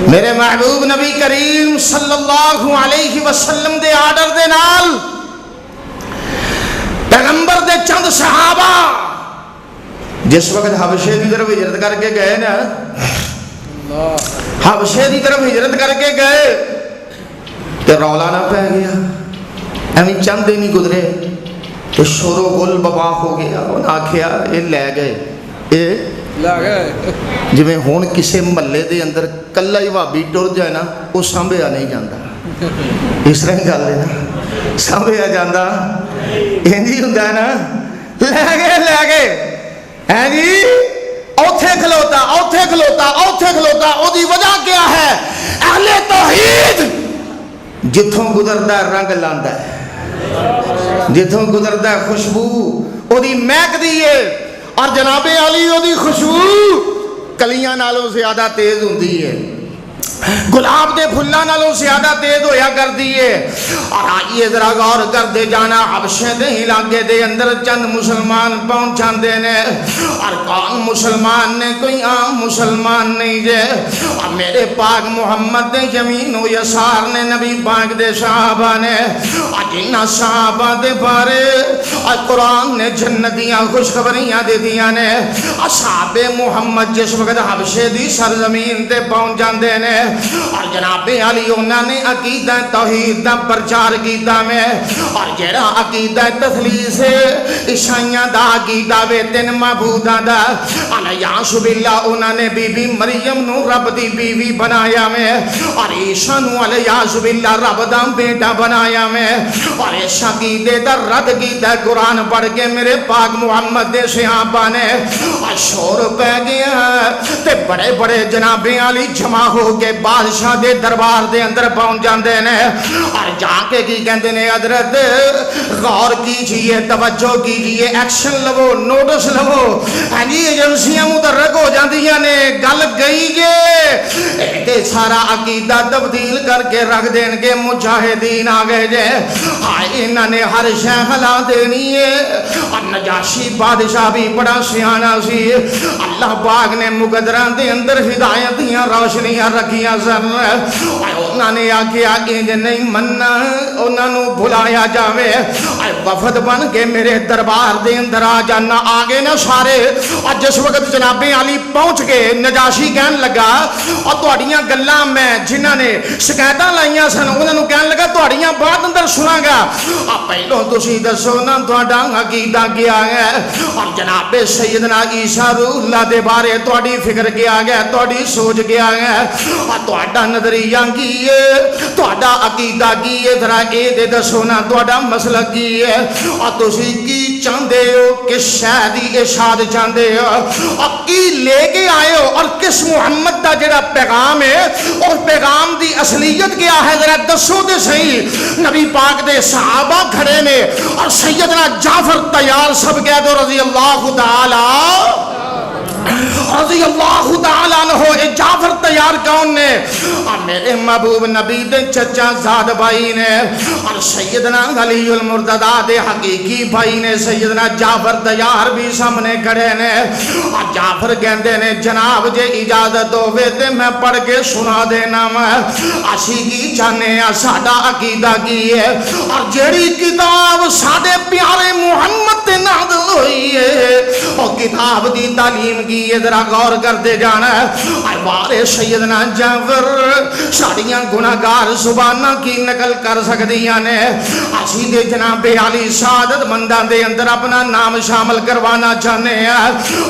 میرے محبوب نبی کریم صلی اللہ علیہ وسلم دے آرڈر دے نال پیغمبر دے چند صحابہ جس وقت حبشے دی طرف ہجرت کر کے گئے نا, حبشے دی طرف ہجرت کر کے گئے تے رولا نہ پہ گیا. ایویں چند دن ہی گزرے تو شور و گل ببا ہو گیا. انہاں آکھیا یہ لے گئے جی میں ہون کسے محلے دے اندر کلا ہی بھابی ٹر جائے نا وہ سانبھیا نہیں جاندا. اس طرح گل ہے نا, سانبھیا جاندا انجی ہوندا ہے نا. لے گئے ہیں جی اوتھے کھلوتا اوتھے کھلوتا اوتھے کھلوتا. او دی وجہ کیا ہے؟ اہل توحید جتھوں گزردا ہے رنگ لاندا ہے, جتھوں گزردا ہے خوشبو او دی مہک دی ہے. اور جناب علی او دی خوشبو کلیاں نالوں زیادہ تیز ہوندی ہے, گلاب دے پھلاں نالوں زیادہ تیز ہویا کر دیئے. اور آئیے ذرا غور کر دے جانا حبشے دے علاقے دے اندر چند مسلمان پہنچان دے نے. اور کون مسلمان نے؟ کوئی عام مسلمان نہیں جے. اور میرے پاک محمد دے یمین و یسار نے نبی پاک دے صحابہ نے اور جنہ صحابہ دے بارے اور قرآن نے جنتیاں خوشخبریاں دے دیاں نے. اصحاب محمد جس وقت حبشے دی سرزمین تے پہنچ جاندے نے اور جناب علی انہوں نے عقیدہ توحید دا پرچار کیتا میں. اور جیڑا عقیدہ تثلیث عیسائیاں دا عقیدہ وے تین معبوداں دا. علیہ باللہ انہوں نے بی بی مریم نو رب دی بیوی بنایا میں اور عیسیٰ نو علیہ باللہ رب دا بیٹا بنایا میں. اور اس عقیدے دا رد کیتا قرآن پڑھ کے میرے پاک محمد دے صحابہ نے. اور شور پہ گیا تے بڑے بڑے جناب علی جمع ہو کے بادشاہ دے دربار دے اندر پہنچ جاندے نے. اور جا کے کی کہندے نے حضرت غور کیجئے, توجہ کیجئے, ایکشن لو, نوٹس لو. ہاں جی ایجنسیاں متحرک ہو جاندیاں نے, گل گئی جے تے سارا عقیدہ تبدیل کر کے رکھ دین کے مجاہدین آ گئے جے. ہائے انہاں نے ہر شے ہلا دینی ہے. اور نجاشی بادشاہ بھی بڑا سیانا سی. اللہ پاک نے مقدراں دے اندر ہدایت دیاں روشنیاں رکھیاں سن. انہوں نے آکھیا انج نہیں مننا, انہوں نے بھلایا جاوے وفد بن کے میرے دربار دے اندر آ جانا. آگے نہ سارے. اور جس وقت جناب علی پہنچ کے نجاشی کہن لگا اور تہاڈیاں گلاں میں جنہاں نے شکایتاں لائیاں سن انہوں نے کہن لگا تہاڈیاں بات اندر سناں گا. پہلوں تسی دسو نا تہاڈا عقیدہ کیا ہے اور جناب سیدنا عیسیٰ روح اللہ دے بارے تہاڈی فکر کیا گیا, تہاڈی سوچ کیا گیا اور تہاڈا نظریہ کی ہے, تہاڈا عقیدہ کی ہے, ذرا اے دے دسو نا تہاڈا مسلک کی ہے اور تسی کی چاہتے ہو، کس شے دی ارشاد چاہتے ہو، اور کی لے کے آئے ہو، اور کس محمد دا جڑا پیغام ہے اور پیغام دی اصلیت کیا ہے، ذرا دسو تے صحیح۔ نبی پاک دے صحابہ کھڑے نے اور سیدنا جعفر طیار سب کہہ دو رضی اللہ تعالی عنہ۔ اے جعفر طیار کون نے؟ اور میرے محبوب نبی دے چچا زاد بھائی نے، اور سیدنا علی المرتضیٰ دے حقیقی بھائی نے سیدنا جعفر طیار بھی سامنے کھڑے نے۔ اور جعفر کہندے نے جناب جے اجازت ہوے تے میں پڑھ کے سنا دینا میں عاشقی چاہنے ساڈا عقیدہ کی ہے، اور جیڑی کتاب ساڈے پیارے محمد تے نازل ہوئی ہے اور کتاب دی تعلیم کی ذرا غور کرتے جانا ہے۔ بارے سیدنا جعفر ساڑیاں گناہگار زباناں کی نقل کر سکدیاں نے، اسی دے جناب علی سعادت منداں دے اندر اپنا نام شامل کروانا چاہنے ہیں،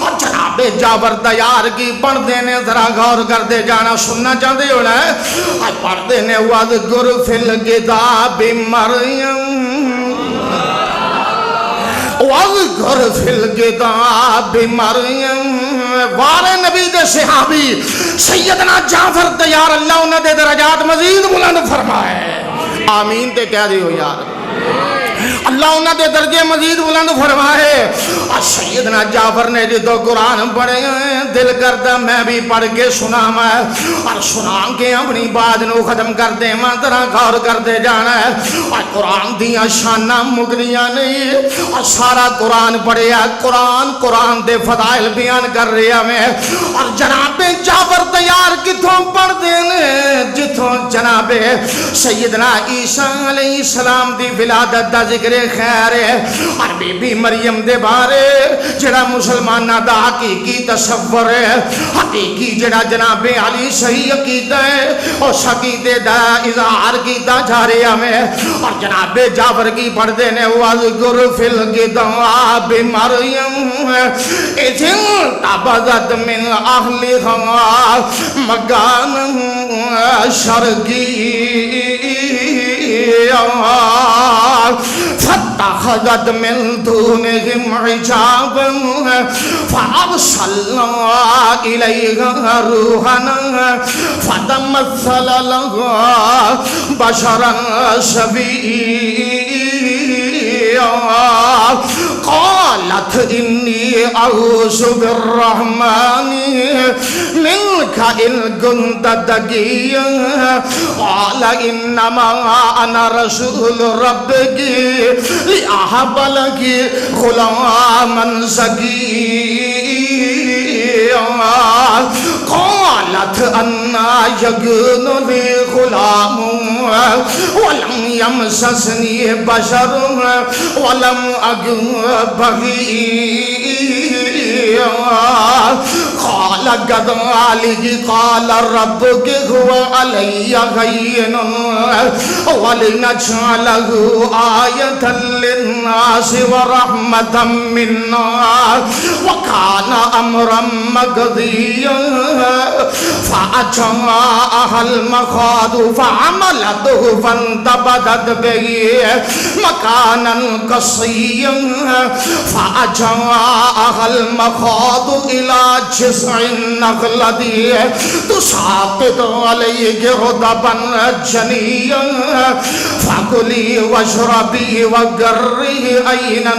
اور جناب جعفر طیار کی پڑھتے نے ذرا غور کرتے جانا، سننا چاہتے ہو نا؟ پڑھتے نے وَاذْكُرْ فِي الْكِتَابِ مَرْيَمَ وَاذْكُرْ فِي الْكِتَابِ مَرْيَمَ۔ وارے نبی دے صحابی سیدنا جعفر طیار اللہ انہوں دے درجات مزید بلند فرمائے، آمین تے کہہ دیو یار، اللہ انہوں دے درجے مزید بلند فرمائے۔ اور سیدنا جعفر نے جدو قرآن پڑھے دل کرتا میں بھی پڑھ کے سنا میں، اور سنا کے اپنی بات نو ختم کر دے میں طرح غور کرتے جانا ہے۔ اور قرآن دیا شانہ مگنیاں نہیں، اور سارا قرآن پڑھے قرآن دے فضائل بیان کر رہے ہیں۔ اور جناب جعفر طیار کتوں پڑھ دینے جتوں جناب سیدنا عیسیٰ علیہ السلام دی ولادت دا ذکر خیر ہے، اور بی بی مریم دے بارے جڑا مسلمانہ دا حقیقی تصور ہے، حقیقی جڑا جناب علی صحیح عقیدہ ہے اور عقیدے دا اظہار کیتا جا رہا ہے۔ اور جناب جعفر کی پڑھ دینے وَاذْكُرْ فِي الْكِتَابِ مَرْيَمَ إِذِ انتَبَذَتْ مِنْ أَهْلِهَا مَكَانًا شَرْقِيًّا فَاتَّخَذَتْ مِنْ دُونِهِمْ حِجَابًا فَأَرْسَلْنَا إِلَيْهَا رُوحَنَا فَتَمَثَّلَ لَهَا بَشَرًا سَوِيًّا قالت إني أعوذ بالرحمن منك إن كنت تقيا قال إنما أنا رسول ربك لأهب لك غلاما زكيا قالت أنا يكون لي غلام ولم يمسسني بشر ولم أكن بغيا قال كذلك قال ربك هو علي هين ولنجعله آية للناس ورحمة منا وكان أمرا مقضيا فأجاءها المخاض فعملته فانتبذت به مكانا قصيا فأجاءها المخاض إلى جذع النخلة تساقط عليه رطبا جنيا فكلي واشربي وقري عينا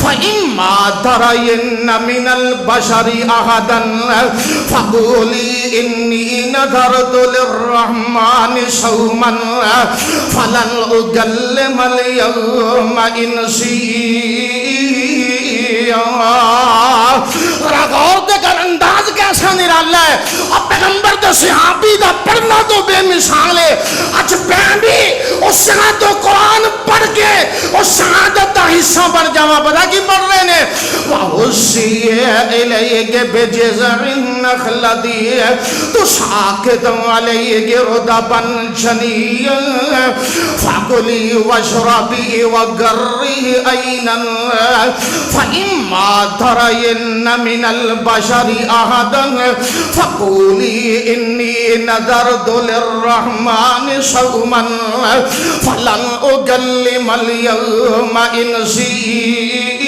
فإما ترين من البشر أحدا فقولي إني نذرت للرحمن صوما فلن أكلم اليوم إنسيا۔ غور دے کر انداز کیسا نرالا ہے، اب پیغمبر دے صحابی دا پڑھنا تو بے مثال ہے۔ اچھ میں بھی اس سعادت قرآن پڑھ کے اس سعادت دا حصہ بن جاوا، پتہ کی پڑھ رہے نے وَحُسِّيَ إِلَيْكَ بِجِذْعِ النخلة تساقط عليك رطبا جنيا فكلي واشربي وقري عينا فإما ترين من البشر أحدا فقولي إني نذرت للرحمن صوما فلن أكلم اليوم إنسيا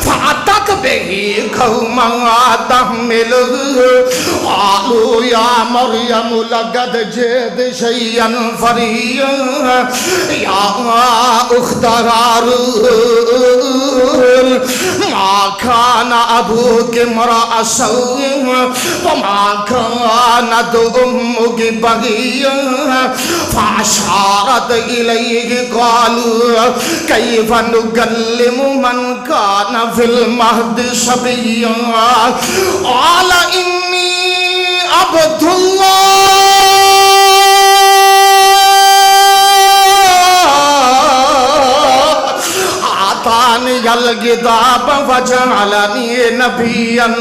فأتت به قوما تحمله قالوا يا مريم لقد جئت شيئا فريا يا أخت هارون ما كان أبوك امرأ سوء وما كانت أمك بغيا فأشارت إليه قالوا كيف نكلم من كان في المهد صبيا قال إني عبد الله آتاني الكتاب وجعلني نبيا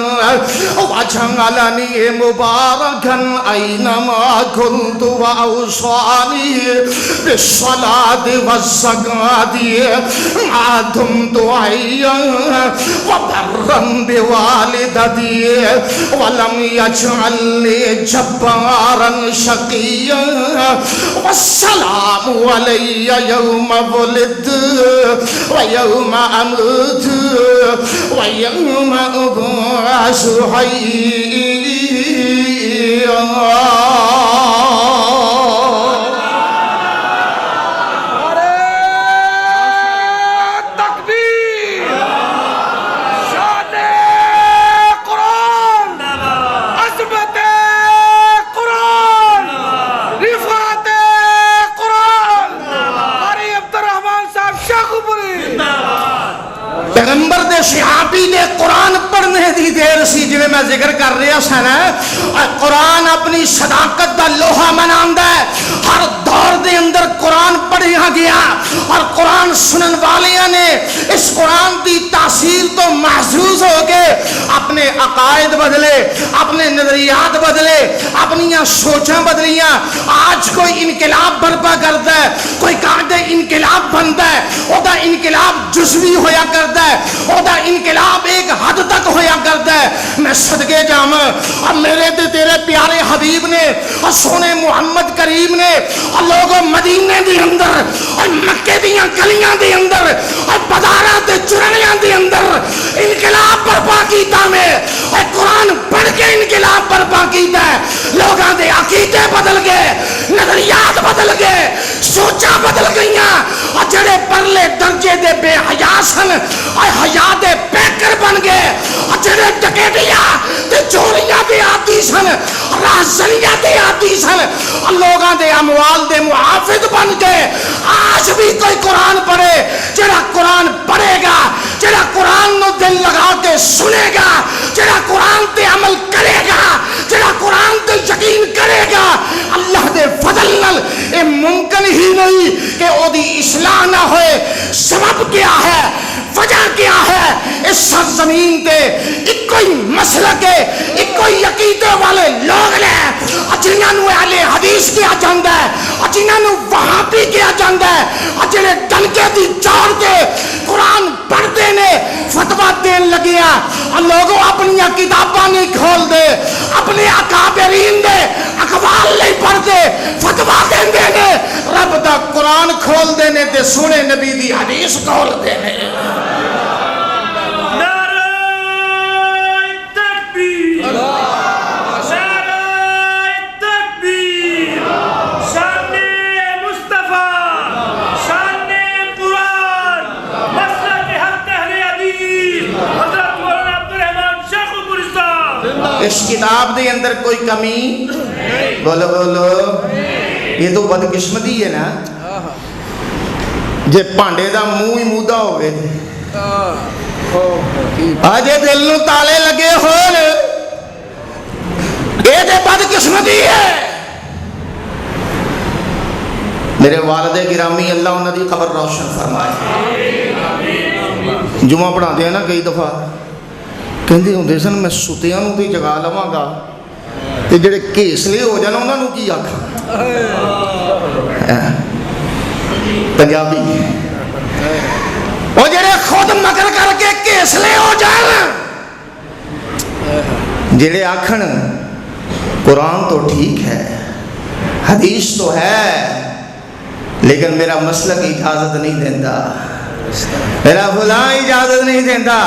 وجعلني مباركا أينما كنت وأوصاني بالصلاة والزكاة ما دمت حيا وبرا بوالدتي ولم يجعلني جبارا شقيا والسلام علي يوم ولدت ويوم أموت ويوم أبعث حيا پیغمبر دے صحابی نے قرآن پڑھنے دی دیر سی جو میں ذکر کر رہا سا نا قرآن اپنی صداقت دا لوہا مناندا ہے ہر دور دے اندر قرآن پڑھیا گیا اور قرآن سنن والیاں نے اس قرآن دی تاثیر تو محظوظ ہو کے اپنے عقائد بدلے اپنے نظریات بدلے اپنی سوچاں بدلیاں آج کوئی انقلاب برپا کرتا ہے کوئی کہتے انقلاب بنتا ہے وہ دا انقلاب جزوی ہویا کرتا ہے وہ دا انقلاب ایک حد تک ہویا کرتا ہے میں صدقے جاواں اور میرے تے تیرے پیارے حبیب نے اور سونے محمد کریم نے اور لوگوں مدینے دے اندر اور مکے دیاں گلیاں دے اندر اور بازاراں تے چرنیاں دے اندر انقلاب برپا کیتا میں اور قرآن پڑھ کے انقلاب برپا کیتا ہے لوگاں دے عقیدے بدل گئے نظریات بدل گئے سوچاں بدل گئیاں اور جڑے پرلے درجے دے بے حیا سن اور حیا دے پیکر بن گئے اور جڑے ڈکیتیاں تے چوریاں دے عادی سن رازنیاں دے عادی سن اور لوگاں دے اموال دے محافظ بن گئے آج بھی کوئی قرآن پڑھے جڑا قرآن پڑھے گا جڑا قرآن نو دل لگا کے سنے گا جڑا قرآن تے عمل کرے گا جڑا قرآن تے یقین کرے گا اللہ دے فضل نال اے ممکن ہی نہیں کہ او دی اصلاح نہ ہوئے سبب کیا ہے وجہ کیا ہے اس سرزمین تے ایک کوئی مسئلہ کے ایک کوئی عقیدے والے لوگ نے جنہاں نو اہل حدیث کیا جاندا ہے جنہاں نو وہابی کیا جاندا ہے جڑے ڈنکے دی چار کے قرآن پڑھتے نے فتویٰ دین لگیاں لوگوں اپنی کتاباں نہیں کھول دے اپنے اکابرین دے اقوال نہیں پڑھ دے فتویٰ دین دے نے رب دا قرآن کھول دے نے تے سونے نبی دی حدیث کھول دے نے اس کتاب دے اندر کوئی کمی بولو بولو یہ تو بدقسمتی ہے نا جے پانڈے دا منہ ہی مودا ہوئے آجے دل نو تالے لگے ہو یہ تے بدقسمتی ہے میرے والد گرامی اللہ انہاں دی قبر روشن فرمائے جمعہ پڑھا دیا نا کئی دفعہ کہندے ہوندے سن میں ستیاں نوں تے جگا لواں گا تے جڑے گھیسلے ہو جان انہاں نوں کی آکھاں. پنجابی وہ جڑے خود مگر کر کے گھیسلے ہو جان، جڑے آکھن قرآن تو ٹھیک ہے، حدیث تو ہے، لیکن میرا مسلک اجازت نہیں دیتا، میرا فلاں اجازت نہیں دیتا.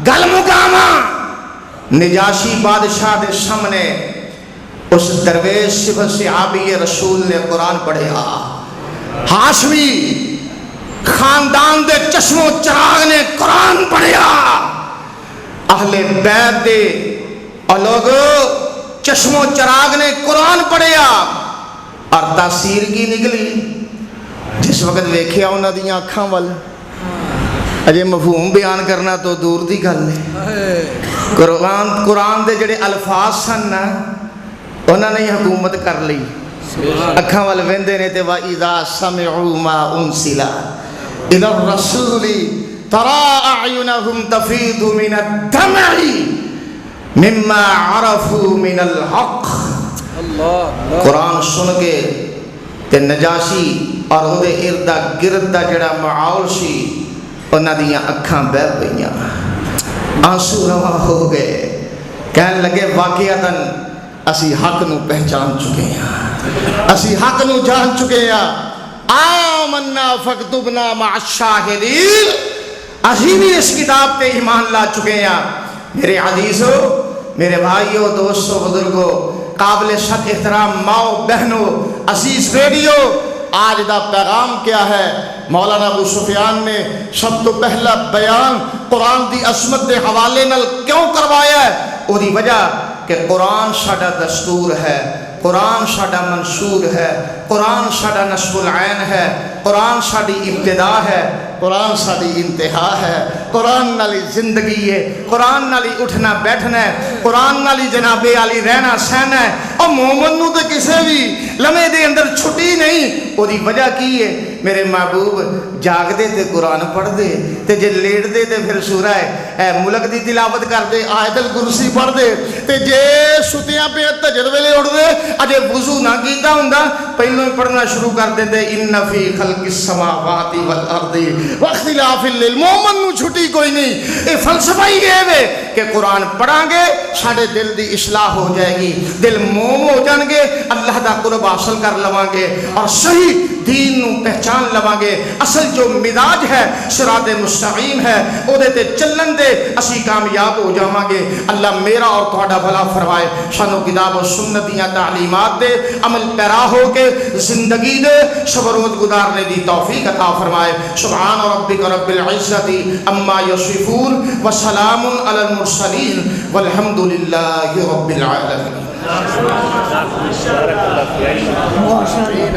گل مقامہ نجاشی بادشاہ دے سامنے اس درویش صفت صحابی رسول نے قرآن پڑھیا. ہاشمی خاندان دے چشم و چراغ نے قرآن پڑھیا. اہل بیت دے اور لوگ چشم و چراغ نے قرآن پڑھیا. اور تاثیر کی نکلی جس وقت ویکھیا انہاں دیاں اکھاں وال. اجے مفہوم بیان کرنا تو دور دی گل ہے. قرآن دے جڑے الفاظ سن نا انہاں نے حکومت کر لی. اکھاں وال ویندے نے تے وَإِذَا سَمِعُوا مَا أُنزِلَ إِلَى الرَّسُولِ تَرَىٰ أَعْيُنَهُمْ تَفِيضُ مِنَ الدَّمْعِ مِمَّا عَرَفُوا مِنَ الْحَقِّ. قرآن سن کے تے نجاشی اور وہ دے اردا گرد دا جڑا معاول سی انہاں دیاں اکھاں بہ پئیاں، آنسو روا ہو گئے. کہنے لگے واقعتاً اسی حق نو پہچان چکے ہیں، اسی حق نو جان چکے ہیں. آمنا فاکتبنا مع الشاہدین. اسی بھی اس کتاب تے ایمان لا چکے ہیں. میرے عزیزو، میرے بھائیو، دوستو، بزرگو، قابل شک احترام ماؤ بہنو، عزیز ریڈیو، آج دا پیغام کیا ہے؟ مولانا ابو سفیان نے سب تو پہلا بیان قرآن دی عظمت دے حوالے نال کیوں کروایا ہے؟ وہ دی وجہ کہ قرآن ساڈا دستور ہے، قرآن ساڈا منشور ہے، قرآن ساڈا نصب العین ہے، قرآن ساڈی ابتدا ہے، قرآن ساڈی انتہا ہے، قرآن نالی زندگی ہے، قرآن نالی اٹھنا بیٹھنا ہے، قرآن نالی جناب علی رہنا سہنا ہے. اور مومن نو تے کسے بھی لمحے دے اندر چھٹی نہیں. وہ دی وجہ کی ہے؟ میرے محبوب جاگ دے تے قرآن پڑھ دے تے جے لیٹ دے تے پھر سورہ ملک دی تلاوت کر دے، آیت الکرسی پڑھ دے تے جے ستیاں پہ تہجد ویلے اٹھ دے اجے وضو نہ کیتا ہوندا پہلوں ہی پڑھنا شروع کر دے ان فی خلق السماوات والارض واختلاف الليل. مومن نو چھٹی کوئی نہیں. اے فلسفہ ہی یہ ہے کہ قرآن پڑھاں گے ساڈے دل دی اصلاح ہو جائے گی، دل موم ہو جان گے، اللہ دا قرب حاصل کر لواں گے اور صحیح دین نو پہچان لواں گے. اصل جو مزاج ہے صراط مستقیم ہے، او دے تے چلن دے اسی کامیاب ہو جاواں گے. اللہ میرا اور تہاڈا بھلا فرمائے. سانو کتاب و سنت دیاں تعلیمات دے عمل پیرا ہو کے زندگی دے صبر گزارنے دی توفیق عطا فرمائے. سبحان ربک رب العزت عما یصفون وسلام علی المرسلین والحمد للہ رب العالمین.